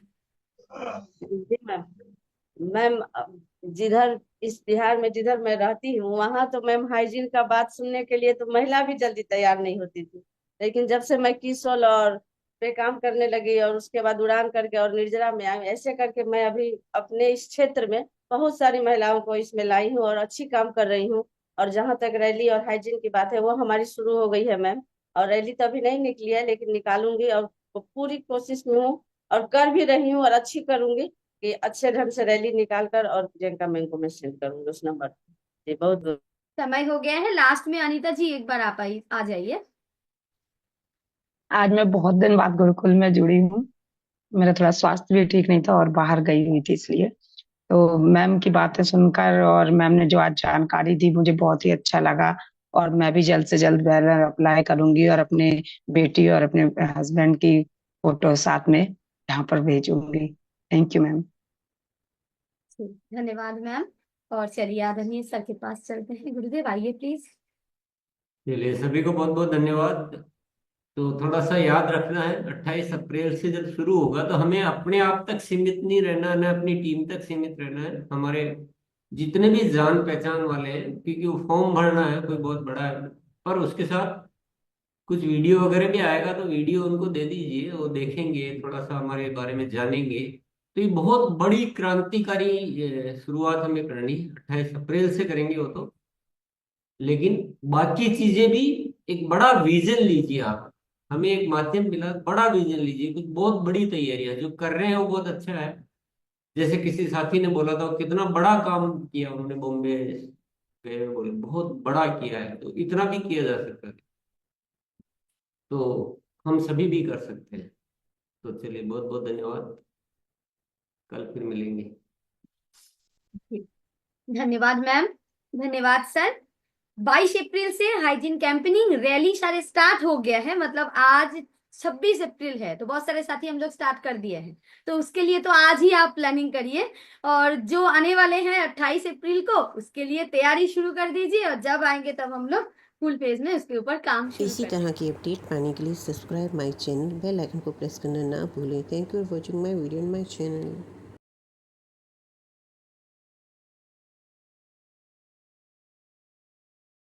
जी मैम। मैम जिधर इस बिहार में जिधर मैं रहती हूँ वहां तो मैम हाइजीन का बात सुनने के लिए तो महिला भी जल्दी तैयार नहीं होती थी, लेकिन जब से मैं किसोल और पे काम करने लगी और उसके बाद उड़ान करके और निर्जरा में आई, ऐसे करके मैं अभी अपने इस क्षेत्र में बहुत सारी महिलाओं को इसमें लाई हूँ और अच्छी काम कर रही हूँ। और जहाँ तक रैली और हाइजीन की बात है वो हमारी शुरू हो गई है मैम, और रैली तो अभी नहीं निकली है लेकिन निकालूंगी, और पूरी कोशिश में हूँ और कर भी रही हूँ और अच्छी करूंगी कि अच्छे ढंग से रैली निकाल कर और प्रियंका मैम को मैं सेंड करूंगी उस नंबर पे। बहुत बहुत समय हो गया है, लास्ट में अनीता जी एक बार आप आ जाइए। आज मैं बहुत दिन बाद गुरुकुल में जुड़ी हूँ। मेरा थोड़ा स्वास्थ्य भी ठीक नहीं था और बाहर गई हुई थी, इसलिए तो मैम की बातें सुनकर और मैम ने जो आज जानकारी दी मुझे बहुत ही अच्छा लगा। और मैं भी जल्द से जल्द बैनर अप्लाई करूंगी और अपने बेटी और अपने हस्बैंड की फोटो साथ में यहाँ पर भेजूंगी। Thank you ma'am. धन्यवाद मैम। और चलिए आदरणीय सर के पास चलते हैं। गुरुदेव आइए प्लीज। चलिए सभी को बहुत बहुत धन्यवाद। तो थोड़ा सा याद रखना है, 28 अप्रैल से जब शुरू होगा तो हमें अपने आप तक सीमित नहीं रहना है, अपनी टीम तक सीमित रहना है। हमारे जितने भी जान पहचान वाले हैं, क्योंकि वो फॉर्म भरना है कोई बहुत बड़ा है, पर उसके साथ कुछ वीडियो वगैरह भी आएगा, तो वीडियो उनको दे दीजिए, वो देखेंगे, थोड़ा सा हमारे बारे में जानेंगे। तो ये बहुत बड़ी क्रांतिकारी शुरुआत हमें करनी है, 28 अप्रैल से करेंगे वो तो। लेकिन बाकी चीजें भी, एक बड़ा विजन लीजिए आप, हमें एक माध्यम मिला, बड़ा विजन लीजिए, कुछ बहुत बड़ी तैयारियां जो कर रहे हैं वो बहुत अच्छा है। जैसे किसी साथी ने बोला था कितना बड़ा काम किया उन्होंने, बॉम्बे गए, बोले बहुत बड़ा किया है, तो इतना भी किया जा सकता है, तो हम सभी भी कर सकते हैं। तो चलिए बहुत बहुत धन्यवाद, कल फिर मिलेंगे। धन्यवाद मैम, धन्यवाद सर। 22 अप्रैल से हाइजीन कैंपेनिंग रैली सारे स्टार्ट हो गया है, मतलब आज 26 अप्रैल है, तो बहुत सारे साथी हम लोग स्टार्ट कर दिए हैं, तो उसके लिए तो आज ही आप प्लानिंग करिए, और जो आने वाले हैं 28 अप्रैल को, उसके लिए तैयारी शुरू कर दीजिए, और जब आएंगे तब हम लोग फुल पेज में उसके ऊपर काम शुरू इसी तरह की अपडेट पाने के लिए subscribe my channel, bell icon को प्रेस करना ना भूलें। Thank you for watching my video on my channel.